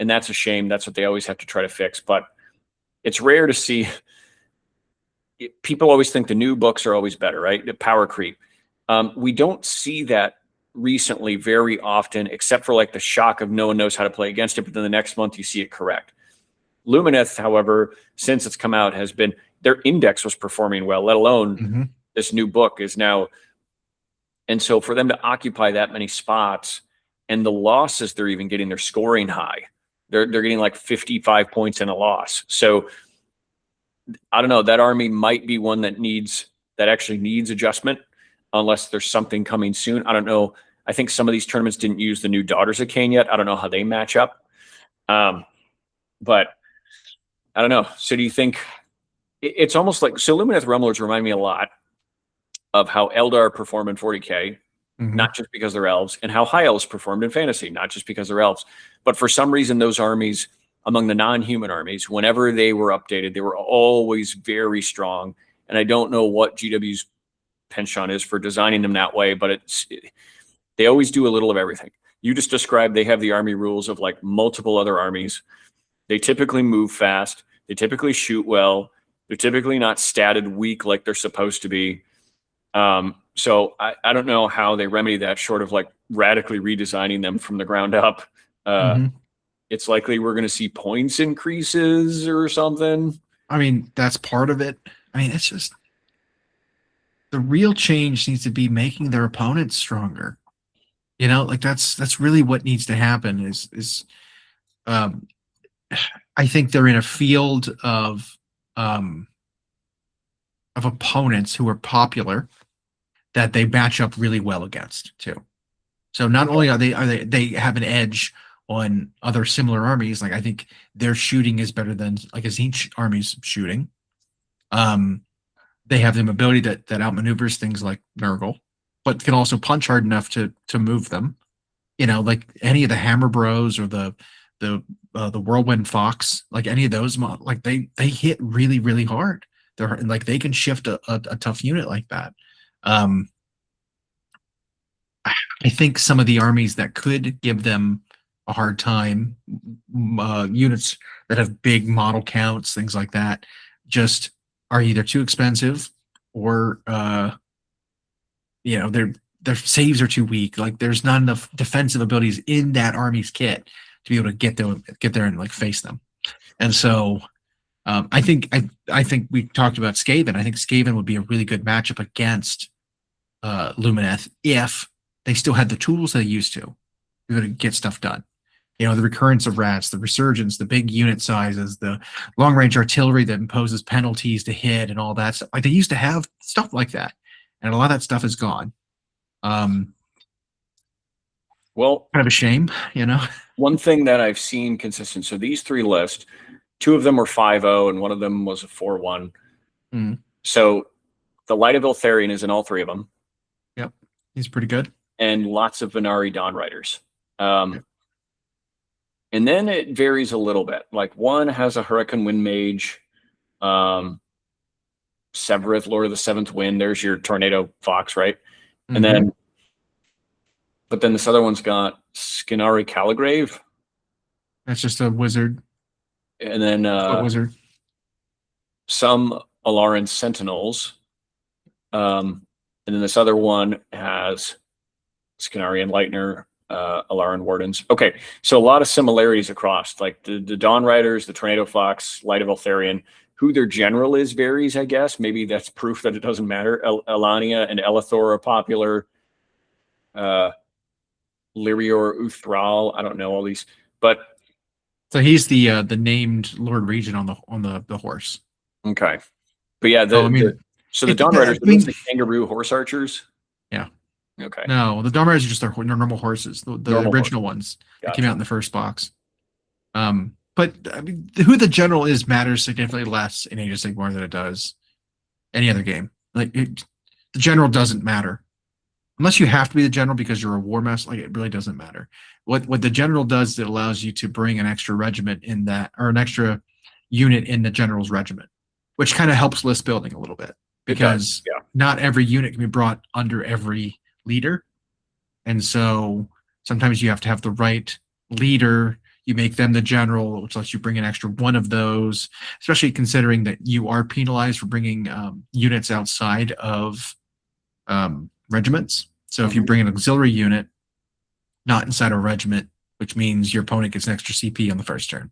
And that's a shame. That's what they always have to try to fix. But it's rare to see. People always think the new books are always better, right? The power creep. We don't see that recently very often, except for like the shock of no one knows how to play against it. But then the next month you see it correct. Lumineth, however, since it's come out, has been, their index was performing well, let alone this new book is now. And so for them to occupy that many spots and the losses they're even getting, they're scoring high. They're getting like 55 points in a loss. So I don't know, that army might be one that actually needs adjustment unless there's something coming soon. I don't know. I think some of these tournaments didn't use the new Daughters of Cain yet. I don't know how they match up. But I don't know. So do you think it's almost like, so Lumineth Realm Lords remind me a lot of how Eldar perform in 40K, not just because they're elves, and how High Elves performed in fantasy, not just because they're elves. But for some reason, those armies, among the non-human armies, whenever they were updated, they were always very strong. And I don't know what GW's penchant is for designing them that way, but they always do a little of everything. You just described they have the army rules of like multiple other armies. They typically move fast. They typically shoot well. They're typically not statted weak like they're supposed to be. So I don't know how they remedy that short of like radically redesigning them from the ground up. It's likely we're going to see points increases or something. I mean, that's part of it. I mean, it's just the real change needs to be making their opponents stronger. You know, like that's really what needs to happen is I think they're in a field of opponents who are popular that they match up really well against too. So not only are they have an edge on other similar armies, like I think their shooting is better than like a Tzeentch army's shooting. They have the ability that outmaneuvers things like Nurgle, but can also punch hard enough to move them. You know, like any of the Hammer Bros or the Whirlwind Fox, like any of those, like they hit really, really hard. They're like they can shift a tough unit like that. I think some of the armies that could give them a hard time, units that have big model counts, things like that, just are either too expensive or their saves are too weak. Like there's not enough defensive abilities in that army's kit to be able to get there and like face them. And so I think we talked about Skaven. I think Skaven would be a really good matchup against Lumineth if they still had the tools they used to be able to get stuff done. You know, the recurrence of rats, the resurgence, the big unit sizes, the long range artillery that imposes penalties to hit and all that stuff. Like they used to have stuff like that. And a lot of that stuff is gone. Well, kind of a shame, you know. One thing that I've seen consistent. So these 3 lists, 2 of them were 5-0 and one of them was a 4-1. So the Light of Eltharion is in all 3 of them. Yep, he's pretty good. And lots of Venari Dawn Riders. And then it varies a little bit. Like one has a Hurricane Wind Mage, Severith, Lord of the Seventh Wind. There's your Tornado Fox, right? And then, but then this other one's got Skinari Caligrave. That's just a wizard. And then wizard. Some Alaran Sentinels. And then this other one has Skinari Enlightener, Alaran Wardens. Okay, so a lot of similarities across, like the Dawn Riders, the Tornado Fox, Light of Eltharion. Who their general is varies, I guess. Maybe that's proof that it doesn't matter. Elania and Elithor are popular. Lyrior Uthral. I don't know all these, but So he's the named Lord Regent on the horse. okay. But yeah, Oh, I mean, the Dawn Riders, I are those mean, the kangaroo horse archers? yeah. Okay. No, the Dawn Riders are just their normal horses, the Normal horse. original ones that came Gotcha. out in the first box. But I mean, who the general is matters significantly less in Age of Sigmar than it does any other game. The general doesn't matter unless you have to be the general because you're a war master. Like it really doesn't matter. What the general does, it allows you to bring an extra regiment in that, or an extra unit in the general's regiment, which kind of helps list building a little bit because Yeah. not every unit can be brought under every leader, and so sometimes you have to have the right leader. You make them the general, which lets you bring an extra one of those, especially considering that you are penalized for bringing units outside of regiments. So if you bring an auxiliary unit not inside a regiment, which means your opponent gets an extra CP on the first turn.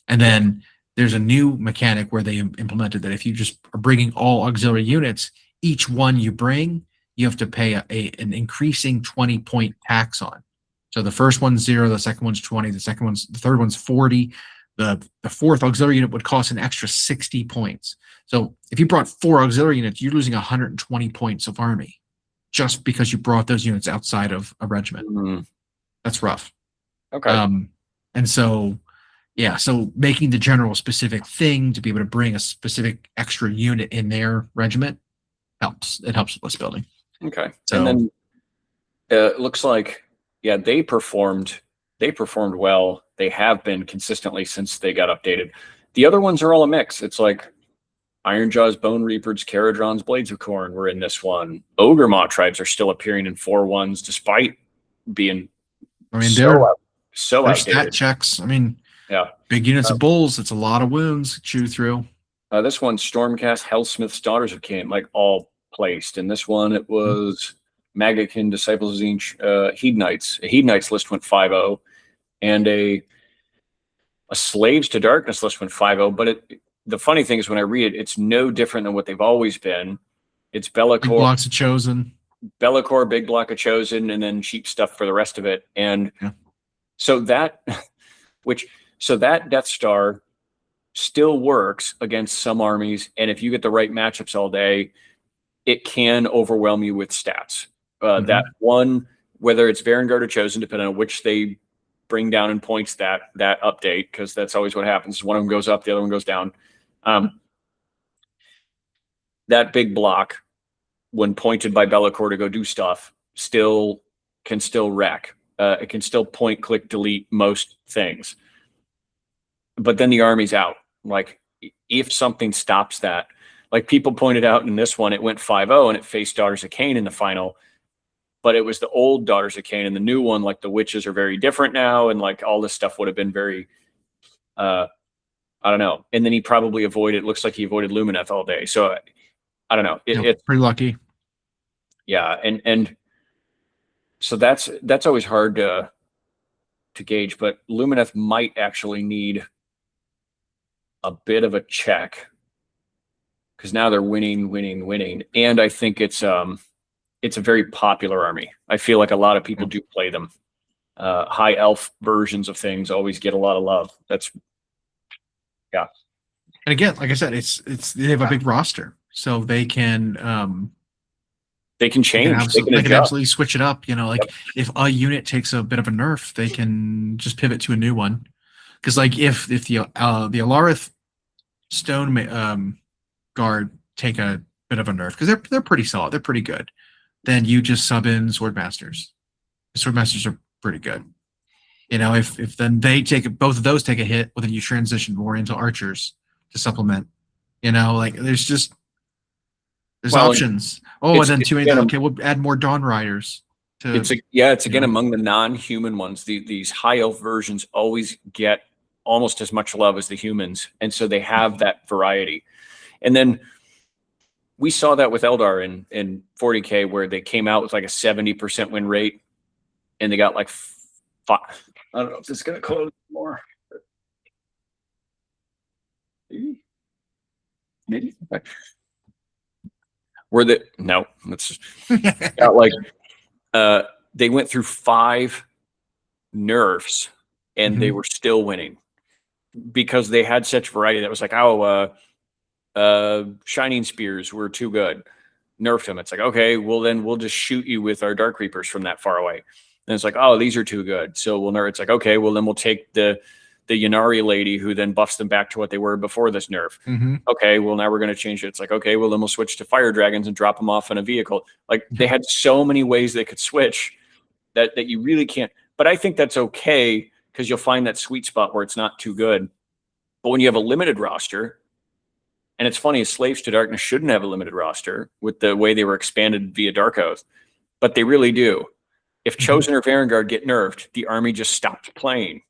And then there's a new mechanic where they implemented that if you just are bringing all auxiliary units, each one you bring, you have to pay an increasing 20-point tax on. So the first one's 0, the second one's 20, the third one's 40. The fourth auxiliary unit would cost an extra 60 points. So if you brought 4 auxiliary units, you're losing 120 points of army just because you brought those units outside of a regiment. Mm. That's rough. Okay. And so, yeah, so making the general a specific thing to be able to bring a specific extra unit in their regiment helps. It helps with list building. Okay. So, and then it looks like, yeah, they performed well. They have been consistently since they got updated. The other ones are all a mix. It's like Ironjaw's, Bone Reapers, Caradron's, Blades of Corn were in this one. Ogre Maw tribes are still appearing in 4/1s despite being they're outdated. stat checks. I mean, yeah, big units of bulls. It's a lot of wounds to chew through. This one, Stormcast, Hellsmith's, Daughters of Cain, like all placed. And this one, it was Magakin, Disciples of Zinch, Hedonites. A Hedonites list went 5-0, and a Slaves to Darkness list went 5-0. But the funny thing is when I read it, it's no different than what they've always been. It's Be'lakor, big blocks of Chosen, Be'lakor, big block of Chosen, and then cheap stuff for the rest of it. And so that Death Star still works against some armies, and if you get the right matchups all day, it can overwhelm you with stats. That one, whether it's Varangard or Chosen, depending on which they bring down in points that update, because that's always what happens. One of them goes up, the other one goes down. That big block, when pointed by Be'lakor to go do stuff, can still wreck. It can still point, click, delete most things. But then the army's out. Like, if something stops that, like people pointed out in this one, it went 5-0 and it faced Daughters of Cain in the final. But it was the old Daughters of Cain, and the new one, like the witches are very different now, and like all this stuff would have been very, I don't know. And then he probably looks like he avoided Lumineth all day. So I don't know. It's pretty lucky. Yeah, and so that's always hard to gauge. But Lumineth might actually need a bit of a check because now they're winning, and I think it's a very popular army. I feel like a lot of people do play them. High elf versions of things always get a lot of love. And again, like I said, they have a big roster, so they can change. They can absolutely switch it up. Like if a unit takes a bit of a nerf, they can just pivot to a new one. Because like if the Alarith Stone Guard take a bit of a nerf, because they're pretty solid, they're pretty good, then you just sub in Swordmasters. Swordmasters are pretty good. If then both of those take a hit, well then you transition more into archers to supplement. Like there's options. And then we'll add more Dawn Riders. It's again among the non-human ones. These high elf versions always get almost as much love as the humans, and so they have that variety. And then we saw that with Eldar in 40K, where they came out with like a 70% win rate, and they got like 5. I don't know if this is gonna close more. Maybe. No, let's got like they went through 5 nerfs and they were still winning because they had such variety that was like, shining spears were too good. Nerfed them. It's like, okay, well then we'll just shoot you with our Dark Reapers from that far away. And it's like, oh, these are too good. So we'll nerf. It's like, okay, well then we'll take the Yanari lady who then buffs them back to what they were before this nerf. Okay, well now we're going to change it. It's like, okay, well then we'll switch to fire dragons and drop them off in a vehicle. Like they had so many ways they could switch that you really can't. But I think that's okay because you'll find that sweet spot where it's not too good. But when you have a limited roster, and it's funny, Slaves to Darkness shouldn't have a limited roster with the way they were expanded via Dark Oath, but they really do. If Chosen or Vanguard get nerfed, the army just stops playing.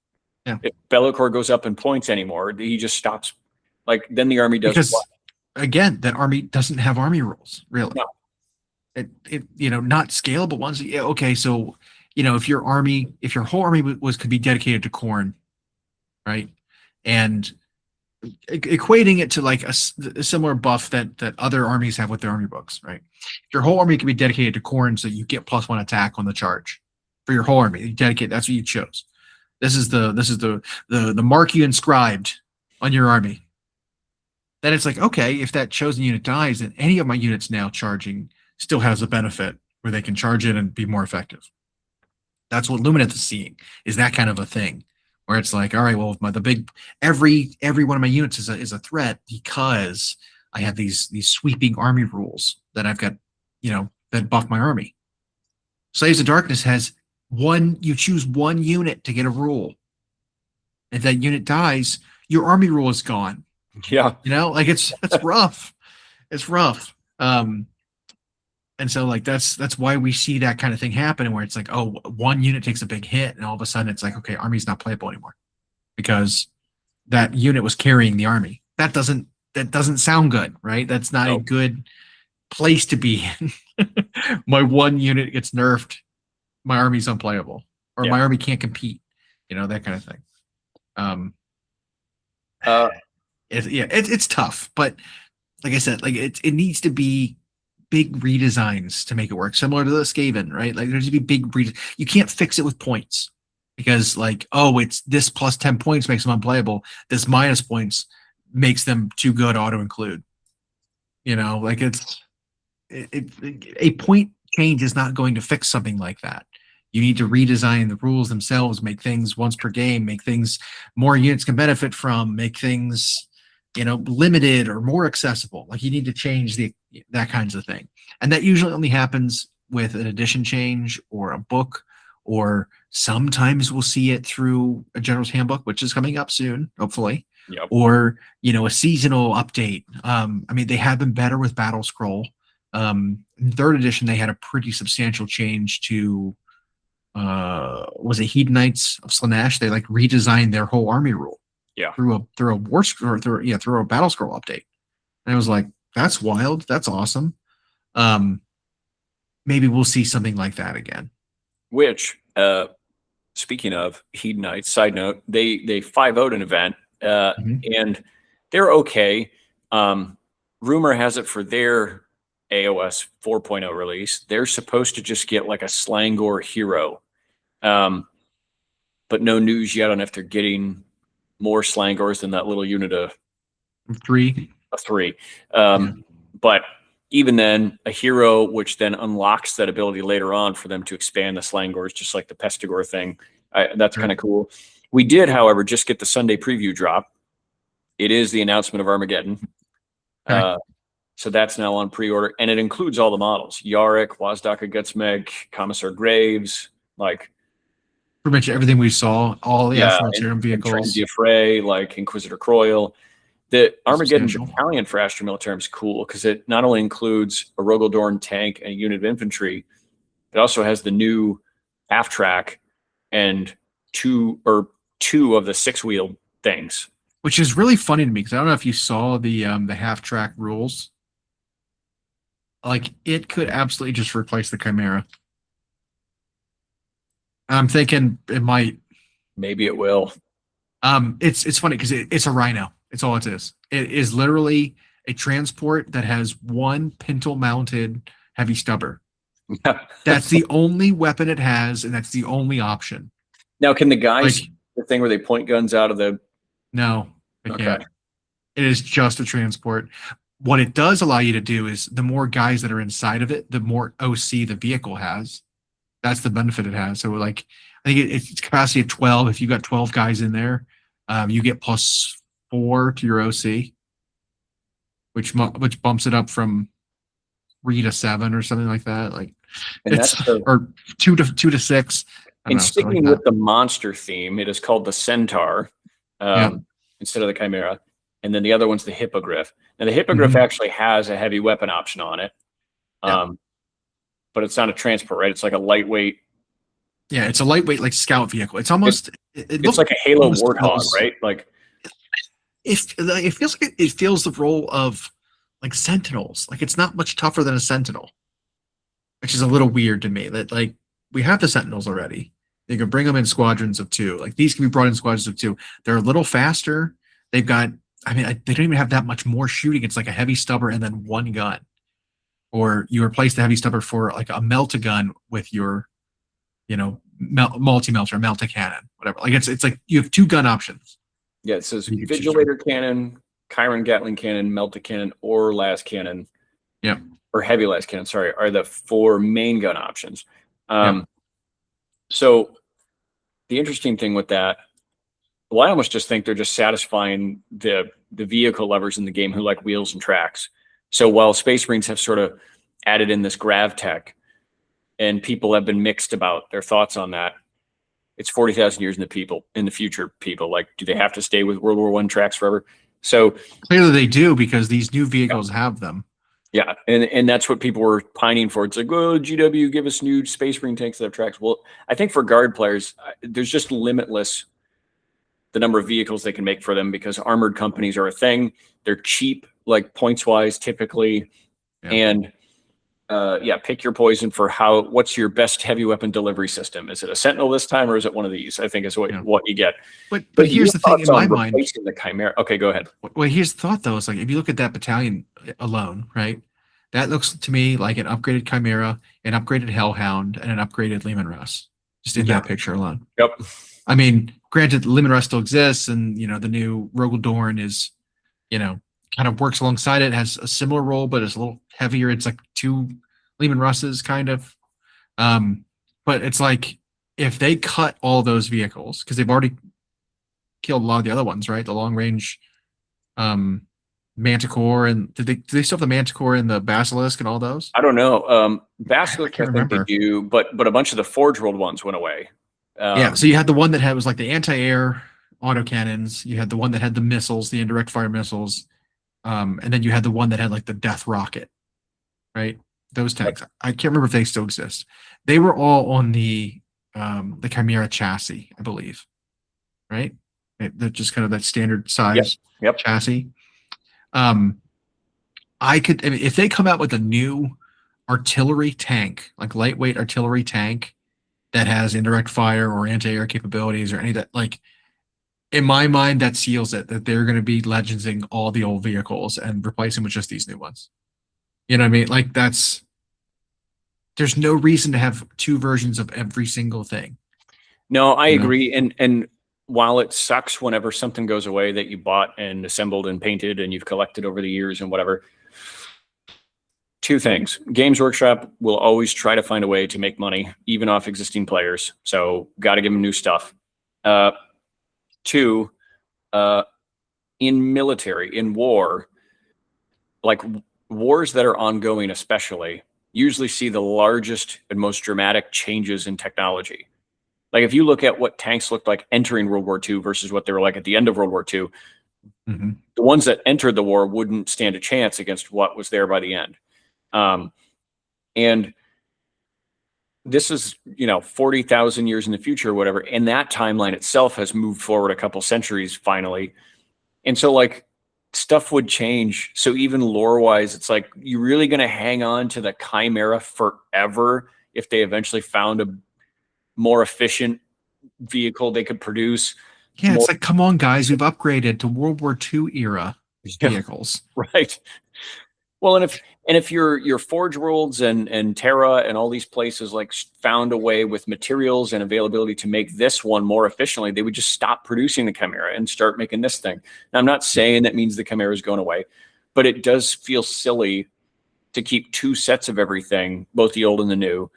Yeah. If Be'lakor goes up in points anymore, he just stops. Like then the army does because what? Again, that army doesn't have army rules really. No. It not scalable ones. Yeah, okay, so if your whole army could be dedicated to Khorne, right, and equating it to like a similar buff that other armies have with their army books, right? Your whole army can be dedicated to Khorne, so you get +1 attack on the charge for your whole army. You dedicate. That's what you chose. This is the mark you inscribed on your army. Then it's like, okay, if that chosen unit dies, then any of my units now charging still has a benefit where they can charge it and be more effective. That's what Lumineth is seeing, is that kind of a thing. Where it's like, all right, well, every one of my units is a threat because I have these sweeping army rules that I've got, that buff my army. Slaves of Darkness has you choose one unit to get a rule. If that unit dies, your army rule is gone. Yeah. Like it's rough. It's rough. And so like that's why we see that kind of thing happen where it's like, oh, one unit takes a big hit and all of a sudden it's like, okay, army's not playable anymore because that unit was carrying the army. That doesn't sound good, right? That's not a good place to be in. My one unit gets nerfed, my army's unplayable, or my army can't compete, that kind of thing. It's tough, but like I said, like it needs to be big redesigns to make it work, similar to the Skaven, right? Like there's to be big you can't fix it with points because like, oh, it's this plus 10 points makes them unplayable, this minus points makes them too good auto include. Like a point change is not going to fix something like that. You need to redesign the rules themselves, make things once per game, make things more units can benefit from, make things limited or more accessible. Like you need to change that kinds of thing. And that usually only happens with an edition change or a book, or sometimes we'll see it through a general's handbook, which is coming up soon, hopefully. Yep. Or, a seasonal update. They have been better with Battle Scroll. In 3rd edition, they had a pretty substantial change to, was it Hedonites of Slaanesh? They like redesigned their whole army rule. Yeah. Through a war scroll, through a Battle Scroll update. And I was like, that's wild. That's awesome. Maybe we'll see something like that again. Which, speaking of Hedonites, side note, they 5-0'd an event, and they're okay. Rumor has it for their AoS 4.0 release, they're supposed to just get like a Slangor hero. But no news yet on if they're getting more Slangors than that little unit of 3. But even then, a hero which then unlocks that ability later on for them to expand the Slangors, just like the Pestigor thing. That's kind of cool. We did, however, just get the Sunday preview drop. It is the announcement of Armageddon. So that's now on pre-order, and it includes all the models: Yarick, Wazdaka Gutsmeg, Commissar Graves, like pretty much everything we saw, all the Astra Militarum vehicles, Fray, like Inquisitor Croyle. The Armageddon Battalion for Astra Militarum is cool because it not only includes a Rogaldorn tank and a unit of infantry, it also has the new half track and two of the 6-wheel things, which is really funny to me because I don't know if you saw the half track rules. Like it could absolutely just replace the Chimera. I'm thinking it might. Maybe it will. It's funny because it's a Rhino. It's all it is. It is literally a transport that has one pintle mounted heavy stubber. That's the only weapon it has, and that's the only option. Now, can the guys Like, the thing where they point guns out of the? no, it Okay. can't. It is just a transport. What it does allow you to do is the more guys that are inside of it, the more OC the vehicle has. That's the benefit it has. So like, I think it's capacity of 12. If you got 12 guys in there, you get +4 to your OC, which bumps it up from 3 to 7 or something like that. Like And it's that's the, or 2 to 6. I don't and know, something sticking like with that. the monster theme, it is called the Centaur, Yeah. instead of the Chimera. And then the other one's the Hippogriff. Now the Hippogriff Mhm. actually has a heavy weapon option on it. Yeah. But it's not a transport, right? It's like a lightweight. Yeah, it's a lightweight like scout vehicle. It's almost it It's looks like a Halo almost Warthog, right? Like, it feels like it feels the role of like sentinels. Like it's not much tougher than a sentinel, which is a little weird to me. That like we have the sentinels already. You can bring them in squadrons of 2. Like these can be brought in squadrons of 2. They're a little faster. They've got. I mean, they don't even have that much more shooting. It's like a heavy stubber and then one gun, or you replace the heavy stubber for like a melt-a-gun with your, multi-melter, melt-a-cannon, whatever. Like it's like you have 2 gun options. yeah, it says You can choose from. Vigilator Cannon, Chiron Gatling Cannon, Melta Cannon, or Las Cannon. Yep. Or Heavy Las Cannon, sorry, are the 4 main gun options. Yep. So the interesting thing with that, well, I almost just think they're just satisfying the vehicle lovers in the game who like wheels and tracks. So while Space Marines have sort of added in this grav tech, and people have been mixed about their thoughts on that, it's 40,000 years in the future. People like, do they have to stay with World War I tracks forever? So Clearly they do, because these new vehicles have them. yeah, and that's what people were pining for. It's like, oh, GW, give us new Space Marine tanks that have tracks. Well, I think for guard players, there's just limitless the number of vehicles they can make for them, because armored companies are a thing. They're cheap, like points wise, typically, Yeah. and pick your poison for what's your best heavy weapon delivery system? Is it a Sentinel this time, or is it one of these? I think is what you get. But But here's your the thing in thoughts my on mind. replacing the Chimera. Okay, go ahead. Well, here's the thought though. It's like if you look at that battalion alone, right? That looks to me like an upgraded Chimera, an upgraded Hellhound, and an upgraded Lehman Russ. Just in that picture alone. Yep. I mean, granted, Lehman Russ still exists, and the new Rogel Dorn is, kind of works alongside it. Has a similar role, but it's a little heavier. It's like 2 Lehman Russes, kind of. But it's like if they cut all those vehicles, because they've already killed a lot of the other ones, right? The long range Manticore, and do they still have the Manticore and the Basilisk and all those? I don't know. Basilisk, I can't think they remember. do, but a bunch of the Forge World ones went away. Yeah, so you had the one that was like the anti-air autocannons. You had the one that had the missiles, the indirect fire missiles, and then you had the one that had like the death rocket, right? Those tanks. I can't remember if they still exist. They were all on the Chimera chassis, I believe, right? They're just kind of that standard size Yep. chassis. I mean, if they come out with a new artillery tank, like lightweight artillery tank that has indirect fire or anti-air capabilities or any of that, like in my mind, that seals it, that they're going to be legendsing all the old vehicles and replacing with just these new ones. You know what I mean? Like there's no reason to have 2 versions of every single thing. No, I agree. And while it sucks whenever something goes away that you bought and assembled and painted and you've collected over the years and whatever, 2 things. Games Workshop will always try to find a way to make money, even off existing players. So got to give them new stuff. 2, in military, in war, like wars that are ongoing especially, usually see the largest and most dramatic changes in technology. Like if you look at what tanks looked like entering World War II versus what they were like at the end of World War II, the ones that entered the war wouldn't stand a chance against what was there by the end. And this is, 40,000 years in the future or whatever. And that timeline itself has moved forward a couple centuries finally. And so like stuff would change. So even lore wise, it's like, you're really going to hang on to the Chimera forever if they eventually found a more efficient vehicle they could produce. Yeah, it's like, come on, guys, we've upgraded to World War II era vehicles. Right. Well, and if your Forge Worlds and Terra and all these places like found a way with materials and availability to make this one more efficiently, they would just stop producing the Chimera and start making this thing. Now, I'm not saying that means the Chimera is going away, but it does feel silly to keep two sets of everything, both the old and the new,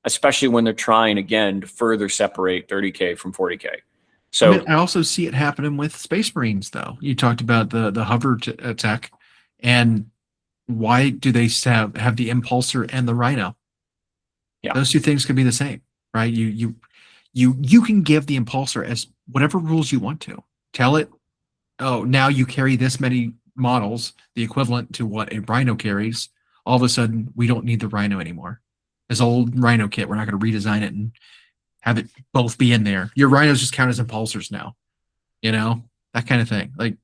especially when they're trying again to further separate 30K from 40K. So I mean, I also see it happening with Space Marines, though. You talked about the hover tech, and why do they have the impulsor and the rhino? Yeah. Those two things could be the same, right? You can give the impulsor as whatever rules you want to. Tell it, oh, now you carry this many models, the equivalent to what a rhino carries. All of a sudden, we don't need the rhino anymore. This old rhino kit, we're not going to redesign it and have it both be in there. Your rhinos just count as impulsors now, that kind of thing. Like,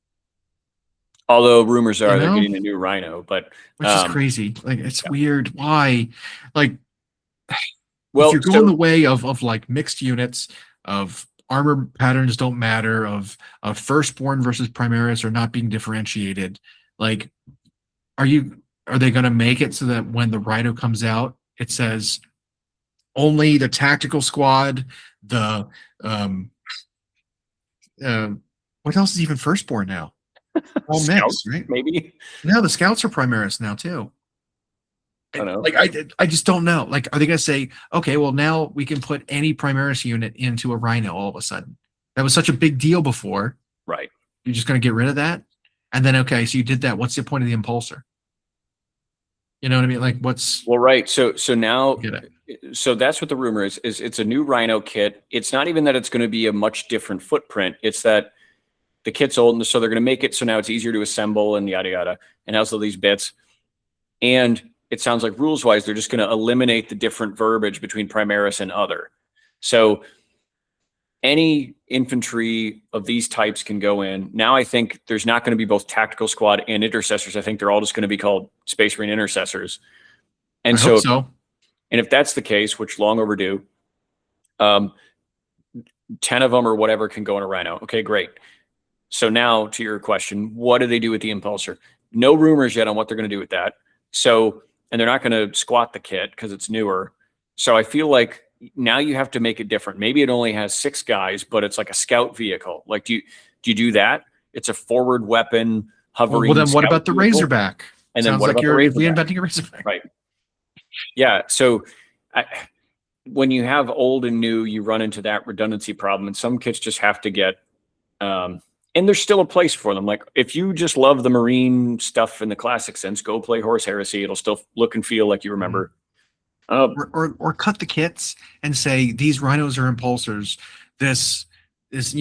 although rumors are You they're know? getting a new rhino, but which is crazy. Like, it's weird. Why? Like, well, if you're going the way of like mixed units, of armor patterns don't matter, of firstborn versus primaris are not being differentiated, like, are they going to make it so that when the rhino comes out, it says only the tactical squad, the what else is even firstborn now? All Scouts, mixed, right? maybe. No, the scouts are primaris now too. I don't know. Like, I just don't know. Like, are they going to say, okay, well, now we can put any primaris unit into a rhino all of a sudden? That was such a big deal before. Right. You're just going to get rid of that? And then, okay, so you did that. What's the point of the impulsor? You know what I mean? Like, what's... Well, right. So now, Get it. so that's what the rumor is it's a new rhino kit. It's not even that it's going to be a much different footprint. It's that the kit's old, and so they're going to make it so now it's easier to assemble and yada yada, and has all these bits. And it sounds like rules wise, they're just going to eliminate the different verbiage between primaris and other. So any infantry of these types can go in. Now I think there's not going to be both tactical squad and intercessors. I think they're all just going to be called Space Marine intercessors. And I hope so. And if that's the case, which long overdue, 10 of them or whatever can go in a rhino. Okay, great. So now to your question, what do they do with the impulsor? No rumors yet on what they're going to do with that. So, and they're not going to squat the kit because it's newer. So I feel like now you have to make it different. Maybe it only has 6 guys, but it's like a scout vehicle. Like, do you do that? It's a forward weapon hovering. Well, then what about the vehicle. Razorback? And Sounds then what like about you're the Razorback? reinventing a Razorback. Right. Yeah. So when you have old and new, you run into that redundancy problem, and some kits just have to get, and there's still a place for them. Like, if you just love the Marine stuff in the classic sense, go play Horse Heresy. It'll still look and feel like you remember. Or cut the kits and say these rhinos are impulsors. This is,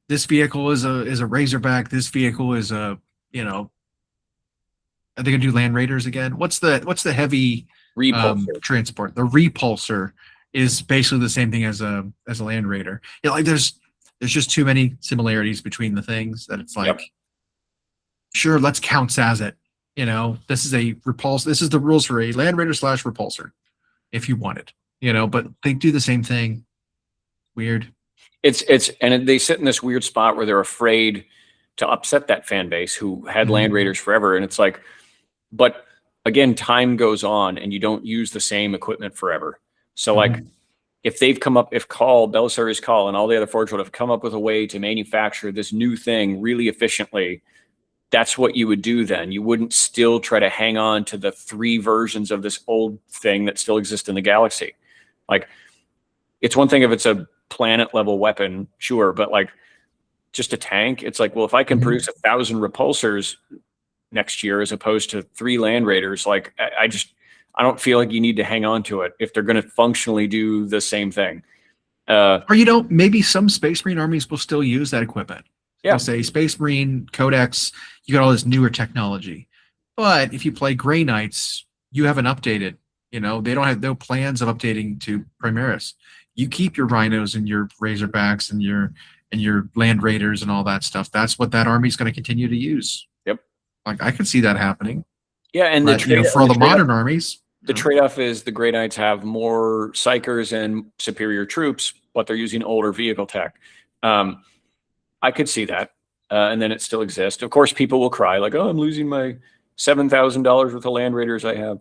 this vehicle is a Razorback. This vehicle is a, are they gonna do Land Raiders again? What's the heavy Repulsor. transport? The Repulsor is basically the same thing as a Land Raider. Like, there's just too many similarities between the things that it's like, sure, let's count as it. This is a repulsor. This is the rules for a Land Raider / repulsor, if you want it. But they do the same thing. Weird. And they sit in this weird spot where they're afraid to upset that fan base who had Land Raiders forever. And it's like, but again, time goes on and you don't use the same equipment forever. So like, if they've come up, if Belisarius Call and all the other Forge would have come up with a way to manufacture this new thing really efficiently, that's what you would do then. You wouldn't still try to hang on to the 3 versions of this old thing that still exist in the galaxy. Like, it's one thing if it's a planet level weapon, sure, but like just a tank, it's like, well, if I can produce 1,000 repulsors next year as opposed to 3 Land Raiders, like I don't feel like you need to hang on to it if they're going to functionally do the same thing. Or maybe some Space Marine armies will still use that equipment. Yeah. They'll say Space Marine Codex, you got all this newer technology. But if you play Grey Knights, you haven't updated. They don't have no plans of updating to Primaris. You keep your Rhinos and your Razorbacks and your Land Raiders and all that stuff. That's what that army's going to continue to use. Yep. Like, I could see that happening. Yeah, and but, for all the modern armies, the trade-off is the Grey Knights have more psychers and superior troops, but they're using older vehicle tech. I could see that, and then it still exists. Of course, people will cry like, "Oh, I'm losing my $7,000 worth of Land Raiders I have,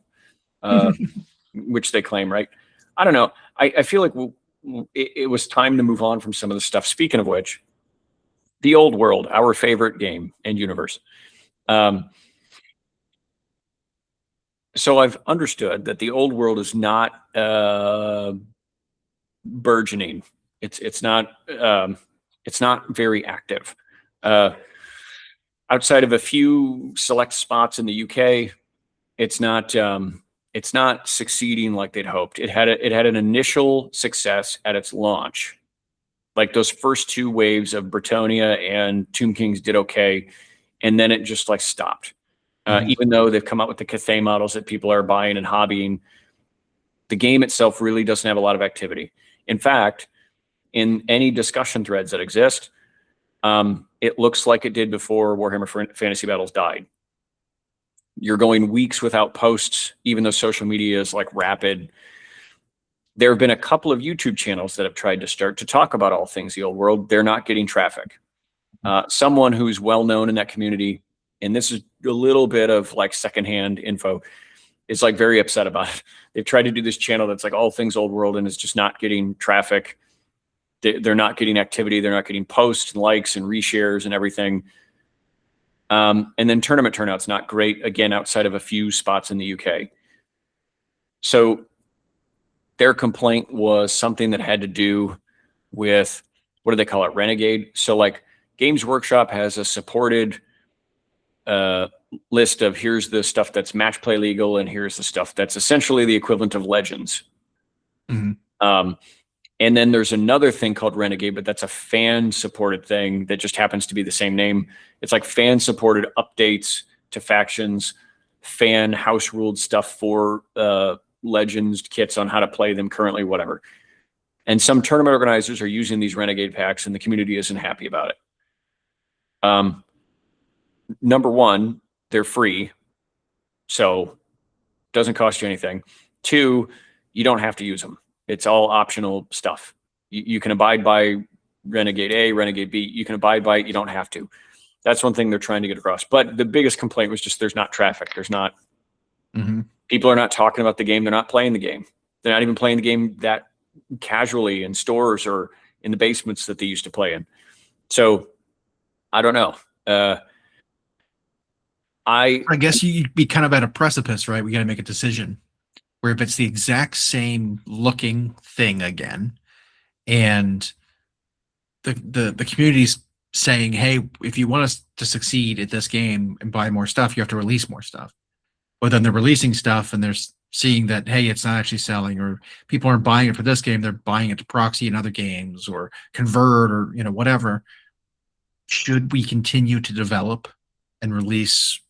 which they claim, right? I don't know. I feel like it was time to move on from some of the stuff. Speaking of which, the Old World, our favorite game and universe. So I've understood that the Old World is not burgeoning. It's not very active. Outside of a few select spots in the UK, it's not succeeding like they'd hoped. It had an initial success at its launch. Like those first two waves of Bretonia and Tomb Kings did okay, and then it just like stopped. Even though they've come out with the Cathay models that people are buying and hobbying, the game itself really doesn't have a lot of activity. In fact, in any discussion threads that exist, it looks like it did before Warhammer Fantasy Battles died. You're going weeks without posts, even though social media is like rapid. There have been a couple of YouTube channels that have tried to start to talk about all things the Old World. They're not getting traffic. Someone who's well known in that community, and this is a little bit of like secondhand info, is like very upset about it. They've tried to do this channel that's like all things Old World, and it's just not getting traffic. They're not getting activity. They're not getting posts and likes and reshares and everything. And then tournament turnout's not great, again, outside of a few spots in the UK. So their complaint was something that had to do with, what do they call it, Renegade? So like Games Workshop has a supported list of here's the stuff that's match play legal, and here's the stuff that's essentially the equivalent of Legends. And then there's another thing called Renegade, but that's a fan-supported thing that just happens to be the same name. It's like fan-supported updates to factions, fan house-ruled stuff for Legends kits on how to play them currently, whatever. And some tournament organizers are using these Renegade packs, and the community isn't happy about it. Number one, they're free, so it doesn't cost you anything. Two, you don't have to use them. It's all optional stuff. You can abide by Renegade A, Renegade B. You can abide by it. You don't have to. That's one thing they're trying to get across. But the biggest complaint was just there's not traffic. There's not. People are not talking about the game. They're not playing the game. They're not even playing the game that casually in stores or in the basements that they used to play in. So I don't know. I guess you'd be kind of at a precipice, right? We got to make a decision. Where if it's the exact same looking thing again, and the community's saying, hey, if you want us to succeed at this game and buy more stuff, you have to release more stuff. But then they're releasing stuff and they're seeing that, hey, it's not actually selling, or people aren't buying it for this game, they're buying it to proxy in other games or convert or whatever. Should we continue to develop and release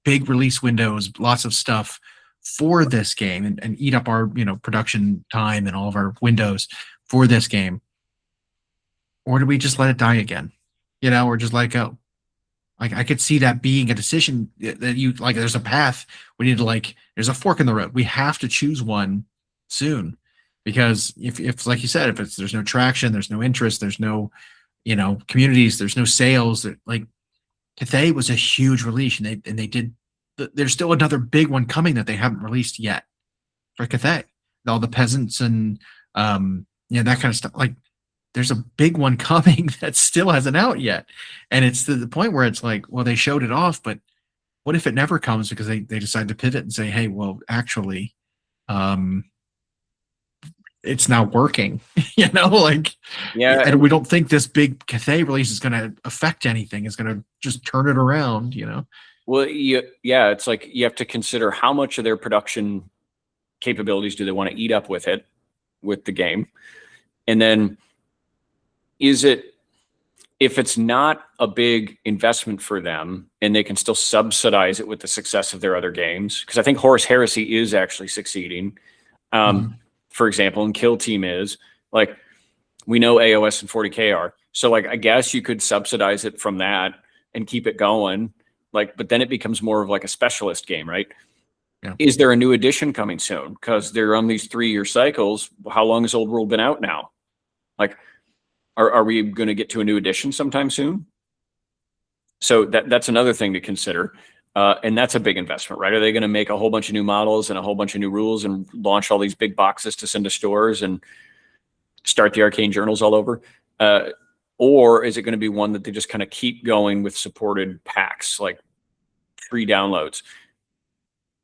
big release windows, lots of stuff for this game, and eat up our production time and all of our windows for this game, or do we just let it die again, or just let it go? Like I could see that being a decision that you like. There's a path. We need to there's a fork in the road. We have to choose one soon, because if like you said, if there's no traction, there's no interest, there's no communities, there's no sales. Cathay was a huge release, and they did. There's still another big one coming that they haven't released yet for Cathay. All the peasants and that kind of stuff. Like there's a big one coming that still hasn't out yet, and it's to the point where it's like, well, they showed it off, but what if it never comes because they decide to pivot and say, hey, well, actually, it's not working. Yeah, and we don't think this big Cathay release is going to affect anything. It's going to just turn it around. Well, yeah, it's like you have to consider how much of their production capabilities do they want to eat up with the game. And then if it's not a big investment for them and they can still subsidize it with the success of their other games, because I think Horus Heresy is actually succeeding. For example, and Kill Team is, we know AoS and 40K are. So I guess you could subsidize it from that and keep it going. But then it becomes more of a specialist game, right? Yeah. Is there a new edition coming soon? Because they're on these 3-year cycles. How long has Old World been out now? Are we going to get to a new edition sometime soon? So that's another thing to consider. And that's a big investment, right? Are they going to make a whole bunch of new models and a whole bunch of new rules and launch all these big boxes to send to stores and start the arcane journals all over? Or is it going to be one that they just kind of keep going with supported packs, like free downloads?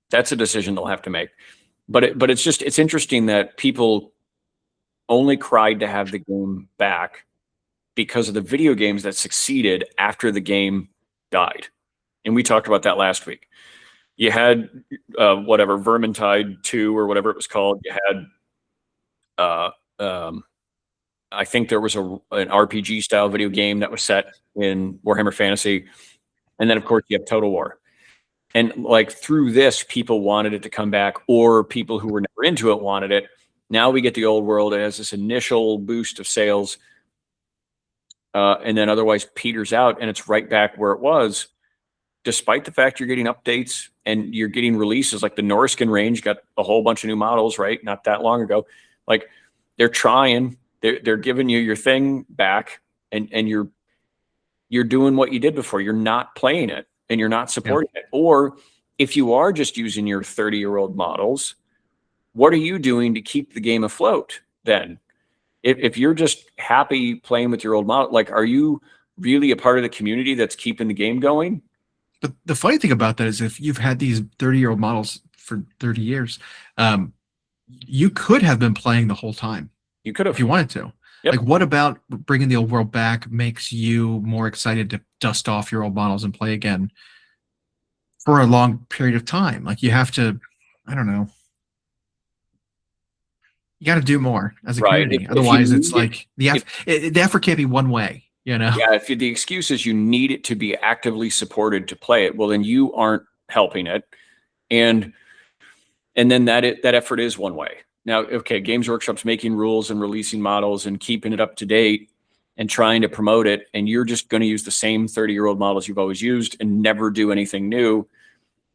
That's a decision they'll have to make. But it's interesting that people only cried to have the game back because of the video games that succeeded after the game died. And we talked about that last week. You had whatever Vermintide 2 or whatever it was called. You had I think there was an RPG style video game that was set in Warhammer Fantasy. And then of course you have Total War. And like through this, people wanted it to come back, or people who were never into it wanted it. Now we get the old world. It has this initial boost of sales. And then otherwise peters out, and it's right back where it was, despite the fact you're getting updates and you're getting releases. Like the Norskin range got a whole bunch of new models, right? Not that long ago. Like they're trying, they're giving you your thing back, and you're doing what you did before. You're not playing it and you're not supporting it. Or if you are just using your 30-year-old models, what are you doing to keep the game afloat then? If you're just happy playing with your old model, like, are you really a part of the community that's keeping the game going? But the funny thing about that is, if you've had these 30-year-old models for 30 years, you could have been playing the whole time. You could have, if you wanted to. Yep. Like, what about bringing the old world back makes you more excited to dust off your old models and play again for a long period of time? Like, you have to, I don't know. You got to do more as a community. Otherwise, it's like the effort can't be one way, you know? Yeah, if the excuse is you need it to be actively supported to play it, well, then you aren't helping it. And then that effort is one way. Now, okay, Games Workshop's making rules and releasing models and keeping it up to date and trying to promote it, and you're just going to use the same 30-year-old models you've always used and never do anything new.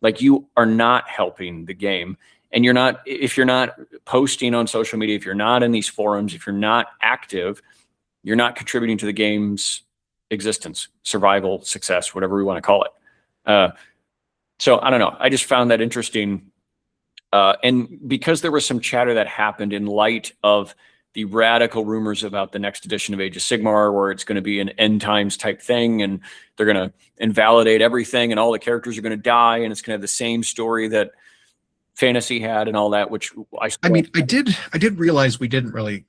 Like, you are not helping the game. And you're not, if you're not posting on social media, if you're not in these forums, if you're not active, you're not contributing to the game's existence, survival, success, whatever we want to call it. So I don't know. I just found that interesting. And because there was some chatter that happened in light of the radical rumors about the next edition of Age of Sigmar, where it's going to be an end times type thing, and they're going to invalidate everything, and all the characters are going to die, and it's going to have the same story that Fantasy had and all that, which I mean, I did realize we didn't really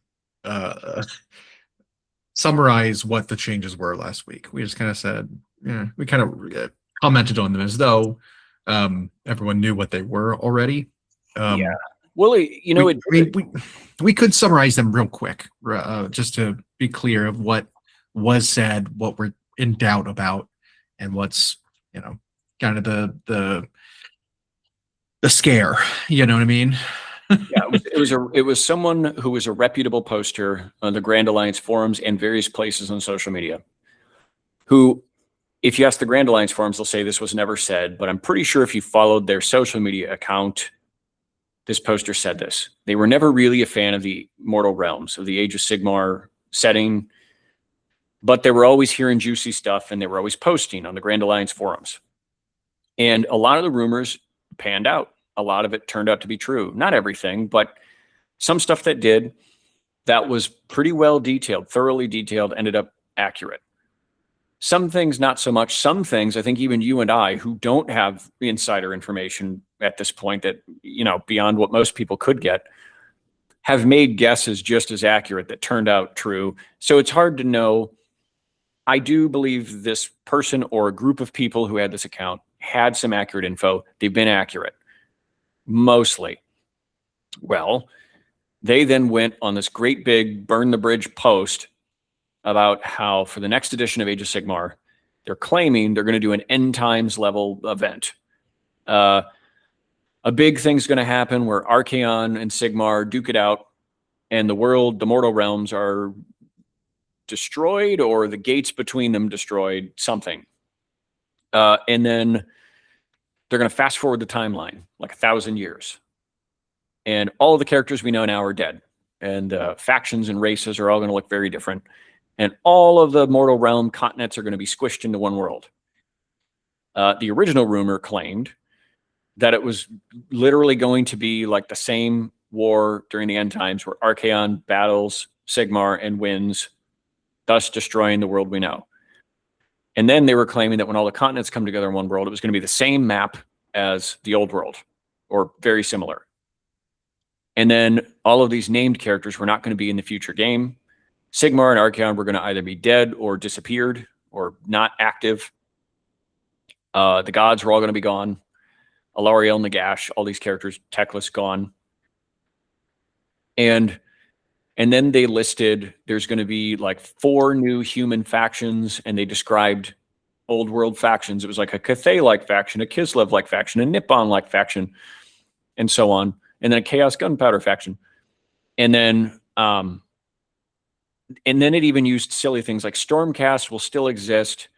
summarize what the changes were last week. We just kind of said, yeah, we kind of commented on them as though everyone knew what they were already. Yeah. Well, you know, we could summarize them real quick, just to be clear of what was said, what we're in doubt about, and what's, you know, kind of the scare. You know what I mean? Yeah, it was someone who was a reputable poster on the Grand Alliance forums and various places on social media, who, if you ask the Grand Alliance forums, they'll say this was never said, but I'm pretty sure if you followed their social media account, this poster said this. They were never really a fan of the Mortal Realms, of the Age of Sigmar setting, but they were always hearing juicy stuff, and they were always posting on the Grand Alliance forums. And a lot of the rumors panned out. A lot of it turned out to be true. Not everything, but some stuff that did, that was pretty well detailed, thoroughly detailed, ended up accurate. Some things, not so much. Some things, I think even you and I, who don't have insider information at this point, that, you know, beyond what most people could get, have made guesses just as accurate that turned out true. So it's hard to know. I do believe this person or a group of people who had this account had some accurate info. They've been accurate, mostly. Well, they then went on this great big burn the bridge post about how for the next edition of Age of Sigmar, they're claiming they're going to do an end times level event. A big thing's going to happen where Archaon and Sigmar duke it out, and the world, the mortal realms, are destroyed, or the gates between them destroyed, something. And then they're going to fast forward the timeline like 1,000 years. And all of the characters we know now are dead. And factions and races are all going to look very different. And all of the mortal realm continents are going to be squished into one world. The original rumor claimed that it was literally going to be like the same war during the end times where Archaon battles Sigmar and wins, thus destroying the world we know. And then they were claiming that when all the continents come together in one world, it was going to be the same map as the old world, or very similar. And then all of these named characters were not going to be in the future game. Sigmar and Archaon were going to either be dead or disappeared or not active. The gods were all going to be gone. Alariel, Nagash, all these characters, Teclis gone. And then they listed there's going to be like 4 new human factions, and they described old world factions. It was like a Cathay-like faction, a Kislev-like faction, a Nippon-like faction, and so on. And then a Chaos Gunpowder faction. And then it even used silly things like Stormcast will still exist,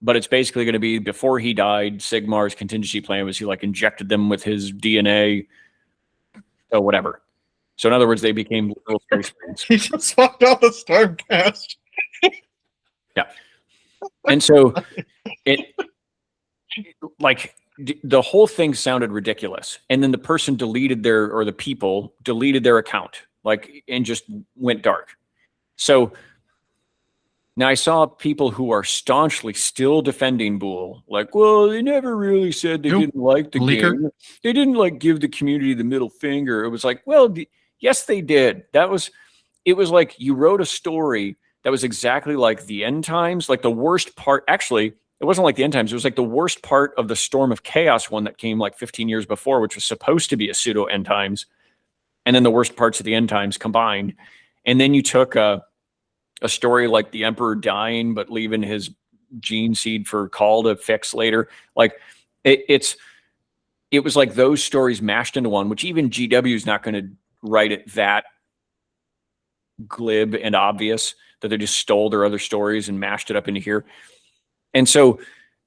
but it's basically going to be before he died, Sigmar's contingency plan was he like injected them with his DNA or whatever. So in other words, they became little space marines. He just fucked up the Stormcast. Yeah. And so the whole thing sounded ridiculous. And then the person the people deleted their account, and just went dark. So now I saw people who are staunchly still defending Boole, like, well, they never really said they didn't like the game. They didn't give the community the middle finger. It was like, well, yes, they did. It was like you wrote a story that was exactly like the end times, like the worst part. Actually, it wasn't like the end times. It was like the worst part of the Storm of Chaos one that came like 15 years before, which was supposed to be a pseudo end times. And then the worst parts of the end times combined. And then you took a story like the Emperor dying, but leaving his gene seed for Call to fix later. Like it was like those stories mashed into one, which even GW is not going to write it that glib and obvious that they just stole their other stories and mashed it up into here. And so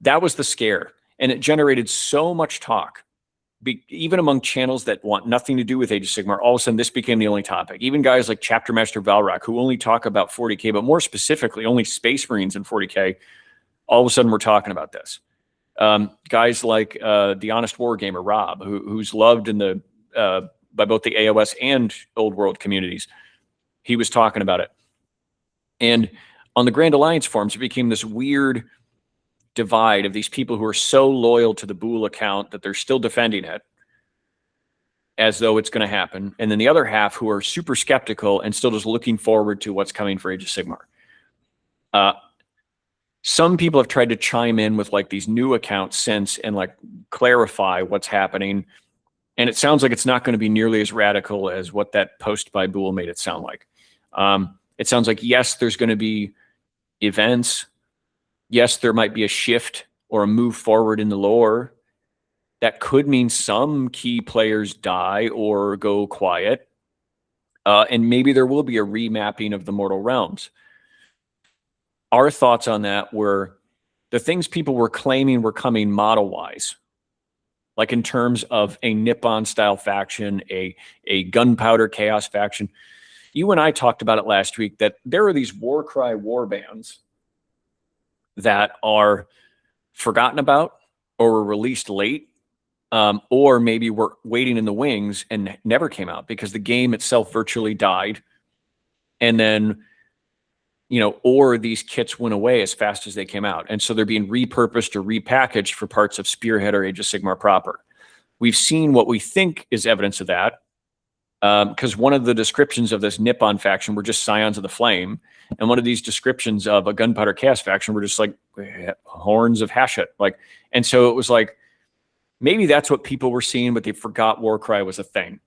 that was the scare. And it generated so much talk, even among channels that want nothing to do with Age of Sigmar. All of a sudden, this became the only topic. Even guys like Chapter Master Valrak, who only talk about 40K, but more specifically, only Space Marines in 40K, all of a sudden we're talking about this. Guys like the Honest Wargamer, Rob, who's loved by both the AoS and Old World communities, he was talking about it. And on the Grand Alliance forums, it became this weird divide of these people who are so loyal to the Boole account that they're still defending it as though it's going to happen. And then the other half who are super skeptical and still just looking forward to what's coming for Age of Sigmar. Some people have tried to chime in with like these new accounts since and like clarify what's happening. And it sounds like it's not going to be nearly as radical as what that post by Boole made it sound like. It sounds like, yes, there's going to be events. Yes, there might be a shift or a move forward in the lore. That could mean some key players die or go quiet. And maybe there will be a remapping of the mortal realms. Our thoughts on that were the things people were claiming were coming model-wise, like in terms of a Nippon-style faction, a gunpowder chaos faction. You and I talked about it last week, that there are these Warcry warbands that are forgotten about or were released late, or maybe were waiting in the wings and never came out because the game itself virtually died. And then, or these kits went away as fast as they came out. And so they're being repurposed or repackaged for parts of Spearhead or Age of Sigmar proper. We've seen what we think is evidence of that, because one of the descriptions of this Nippon faction were just Scions of the Flame. And one of these descriptions of a Gunpowder Chaos faction were just like horns of Hashut. And so it was like, maybe that's what people were seeing, but they forgot Warcry was a thing.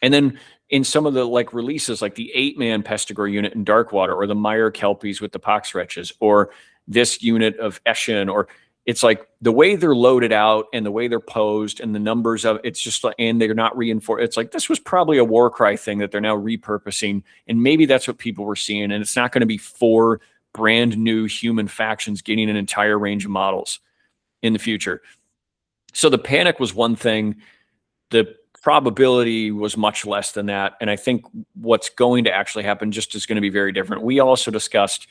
And then in some of the releases, like the 8-man Pestigore unit in Darkwater, or the Mire Kelpies with the Pox Wretches, or this unit of Eshin, or it's like the way they're loaded out and the way they're posed and the numbers of it's just like, and they're not reinforced. It's like, this was probably a Warcry thing that they're now repurposing. And maybe that's what people were seeing. And it's not going to be 4 brand new human factions getting an entire range of models in the future. So the panic was one thing. The probability was much less than that. And I think what's going to actually happen just is going to be very different. We also discussed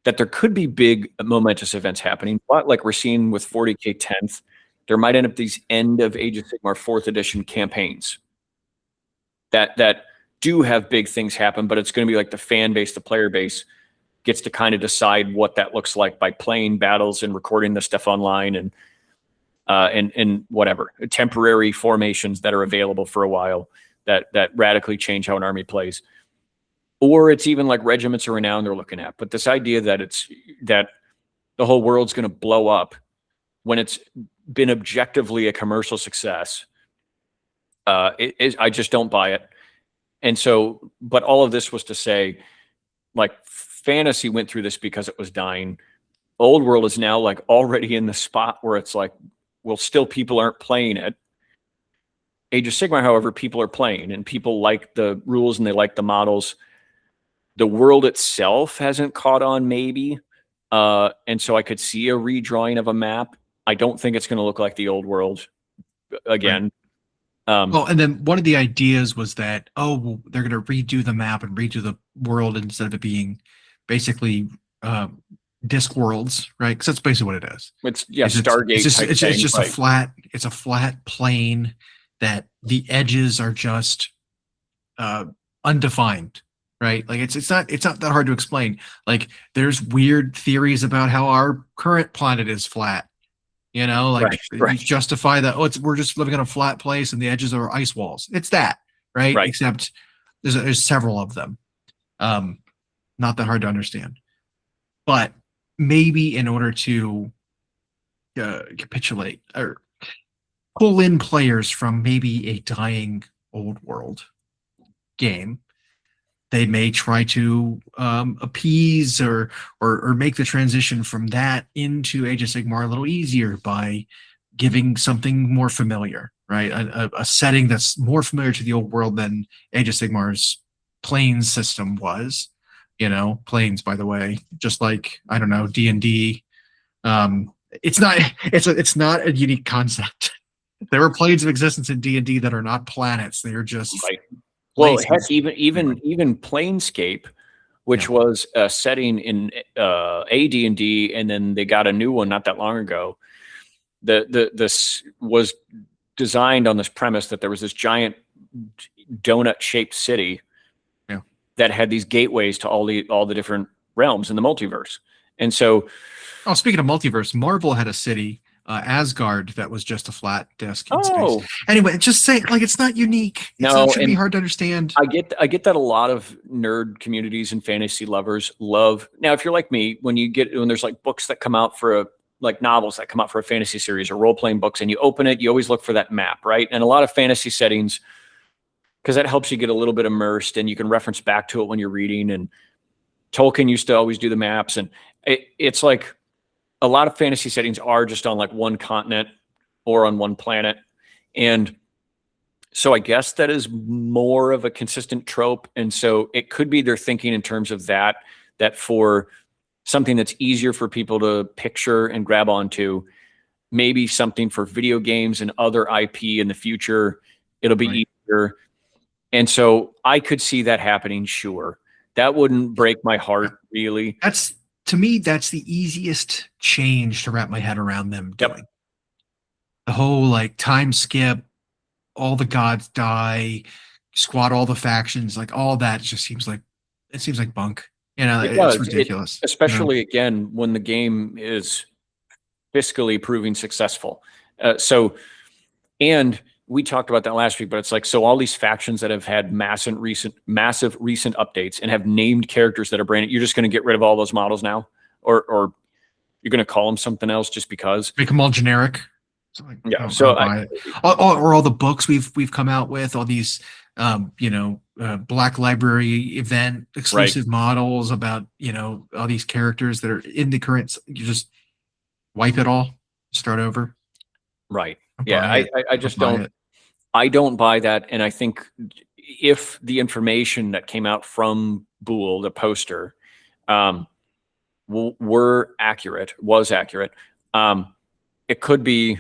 that there could be big momentous events happening, but like we're seeing with 40K 10th, there might end up these end of Age of Sigmar 4th edition campaigns that do have big things happen, but it's going to be like the fan base, the player base gets to kind of decide what that looks like by playing battles and recording the stuff online and whatever temporary formations that are available for a while that radically change how an army plays. Or it's even like regiments of renown they're looking at. But this idea that that the whole world's going to blow up when it's been objectively a commercial success, I just don't buy it. And so, but all of this was to say, like, fantasy went through this because it was dying. Old world is now like already in the spot where it's like, well, still people aren't playing it. Age of Sigmar, however, people are playing, and people like the rules and they like the models. The world itself hasn't caught on, maybe. And so I could see a redrawing of a map. I don't think it's going to look like the old world again. Right. Well, and then one of the ideas was that, oh, well, they're going to redo the map and redo the world instead of it being basically disc worlds, right? Because that's basically what it is. It's Stargate. It's just right. a flat plane that the edges are just undefined. Right, like it's not that hard to explain. Like there's weird theories about how our current planet is flat. You know, like you justify that. Oh, we're just living in a flat place and the edges are ice walls. It's that, right? Except there's several of them. Not that hard to understand. But maybe in order to capitulate or pull in players from maybe a dying old world game, they may try to appease or make the transition from that into Age of Sigmar a little easier by giving something more familiar, right? A setting that's more familiar to the old world than Age of Sigmar's planes system was. You know, planes, by the way, just like, I don't know, D&D. It's not a unique concept. There were planes of existence in D&D that are not planets. They are just well, heck, even Planescape, which was a setting in AD&D, and then they got a new one not that long ago. This was designed on this premise that there was this giant donut-shaped city that had these gateways to all the different realms in the multiverse. And so, speaking of multiverse, Marvel had a city. Asgard, that was just a flat disk in space. Anyway, just say, like, it's not unique. It should be hard to understand. I get that a lot of nerd communities and fantasy lovers love. Now, if you're like me, when there's like books that come out for like novels that come out for a fantasy series or role-playing books, and you open it, you always look for that map, right? And a lot of fantasy settings, because that helps you get a little bit immersed, and you can reference back to it when you're reading. And Tolkien used to always do the maps, and it's like, a lot of fantasy settings are just on like one continent or on one planet. And so I guess that is more of a consistent trope. And so it could be they're thinking in terms of that for something that's easier for people to picture and grab onto, maybe something for video games and other IP in the future, it'll be easier. And so I could see that happening. Sure. That wouldn't break my heart, really. To me, that's the easiest change to wrap my head around them doing. The whole like time skip, all the gods die, squat all the factions, like all that just seems like bunk. You know, it's ridiculous. Especially again when the game is fiscally proving successful. And we talked about that last week, but it's like, so all these factions that have had massive recent updates and have named characters that are branded, you're just going to get rid of all those models now, or you're going to call them something else just because, make them all generic. Or all the books we've come out with, all these Black Library event exclusive models about all these characters that are in the current. You just wipe it all, start over. Right. Yeah, I just don't. I don't buy that, and I think if the information that came out from Boole, the poster, was accurate, it could be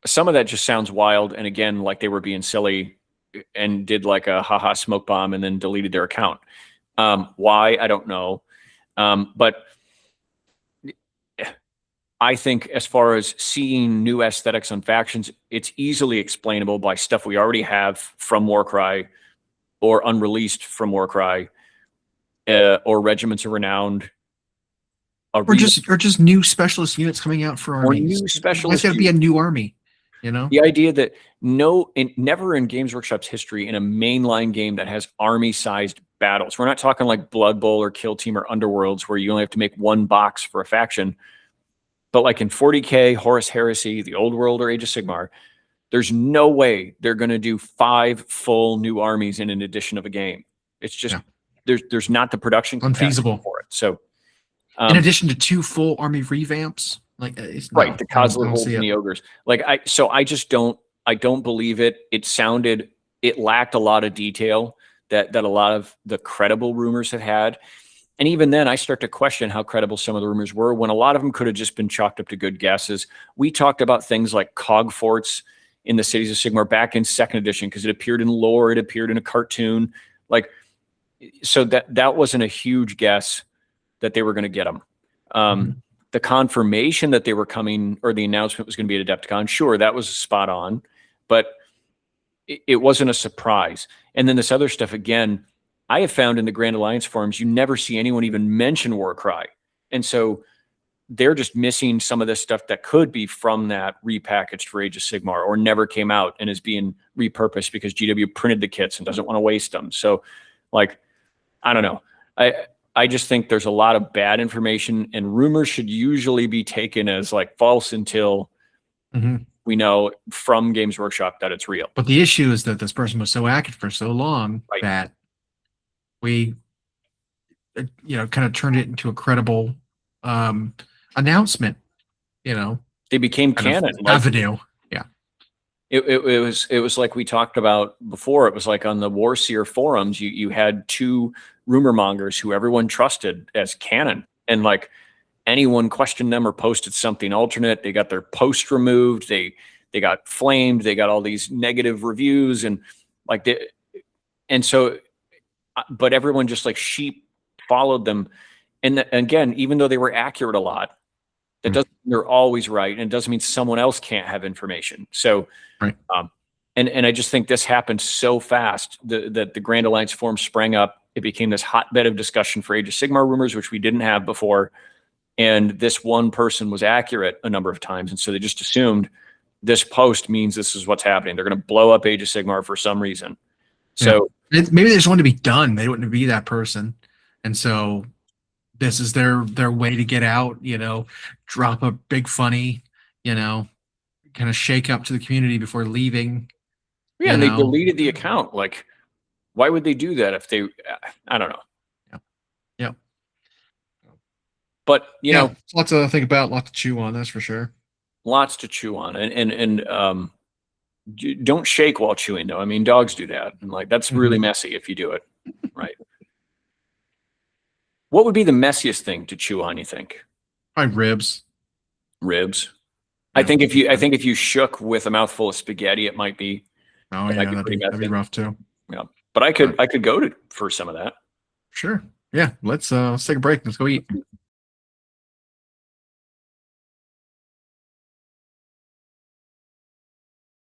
some of that just sounds wild, and again, like they were being silly and did like a haha smoke bomb and then deleted their account. Why? I don't know. But I think as far as seeing new aesthetics on factions, it's easily explainable by stuff we already have from Warcry or unreleased from Warcry, or Regiments of Renowned. Or just new specialist units coming out for Or armies. new Why's specialist got to be a new army? You know, the idea that never in Games Workshop's history in a mainline game that has army-sized battles. We're not talking like Blood Bowl or Kill Team or Underworlds where you only have to make one box for a faction. But like in 40K, Horus Heresy, the Old World, or Age of Sigmar, there's no way they're going to do 5 full new armies in an edition of a game. It's just there's not the production capacity unfeasible for it. So, in addition to 2 full army revamps, like it's right, no, the I Kozler don't Holds see and it. the Ogres. Like I don't believe it. It lacked a lot of detail that a lot of the credible rumors have had. And even then, I start to question how credible some of the rumors were when a lot of them could have just been chalked up to good guesses. We talked about things like cog forts in the Cities of Sigmar back in 2nd edition because it appeared in lore, it appeared in a cartoon. Like, so that wasn't a huge guess that they were going to get them. The confirmation that they were coming, or the announcement was going to be at Adepticon, sure, that was spot on, but it wasn't a surprise. And then this other stuff, again, I have found in the Grand Alliance forums, you never see anyone even mention Warcry. And so they're just missing some of this stuff that could be from that repackaged for Age of Sigmar or never came out and is being repurposed because GW printed the kits and doesn't want to waste them. So, like, I don't know. I just think there's a lot of bad information, and rumors should usually be taken as like false until we know from Games Workshop that it's real. But the issue is that this person was so accurate for so long that we, kind of turned it into a credible announcement. They became canon. Avenue. Yeah. It was like we talked about before. It was like on the Warseer forums, you had 2 rumor mongers who everyone trusted as canon, and like anyone questioned them or posted something alternate, they got their post removed. They got flamed. They got all these negative reviews, and but everyone just like sheep followed them. And again, even though they were accurate a lot, that doesn't mean they're always right, and it doesn't mean someone else can't have information. So, and I just think this happened so fast that the Grand Alliance forum sprang up. It became this hotbed of discussion for Age of Sigmar rumors, which we didn't have before. And this one person was accurate a number of times, and so they just assumed this post means this is what's happening. They're going to blow up Age of Sigmar for some reason. So maybe they just wanted to be done. They wouldn't be that person, and so this is their way to get out. Drop a big funny. Kind of shake up to the community before leaving. Yeah, and they deleted the account. Like, why would they do that if they? I don't know. Yeah. But lots to think about, lots to chew on. That's for sure. Lots to chew on, and don't shake while chewing, though. I mean, dogs do that, and like that's really messy if you do it right. What would be the messiest thing to chew on, you think? Probably ribs. Ribs. Yeah. I think if you shook with a mouthful of spaghetti, it might be. Oh yeah, that'd be rough too. Yeah, but I could go for some of that. Sure. Yeah, let's take a break. Let's go eat.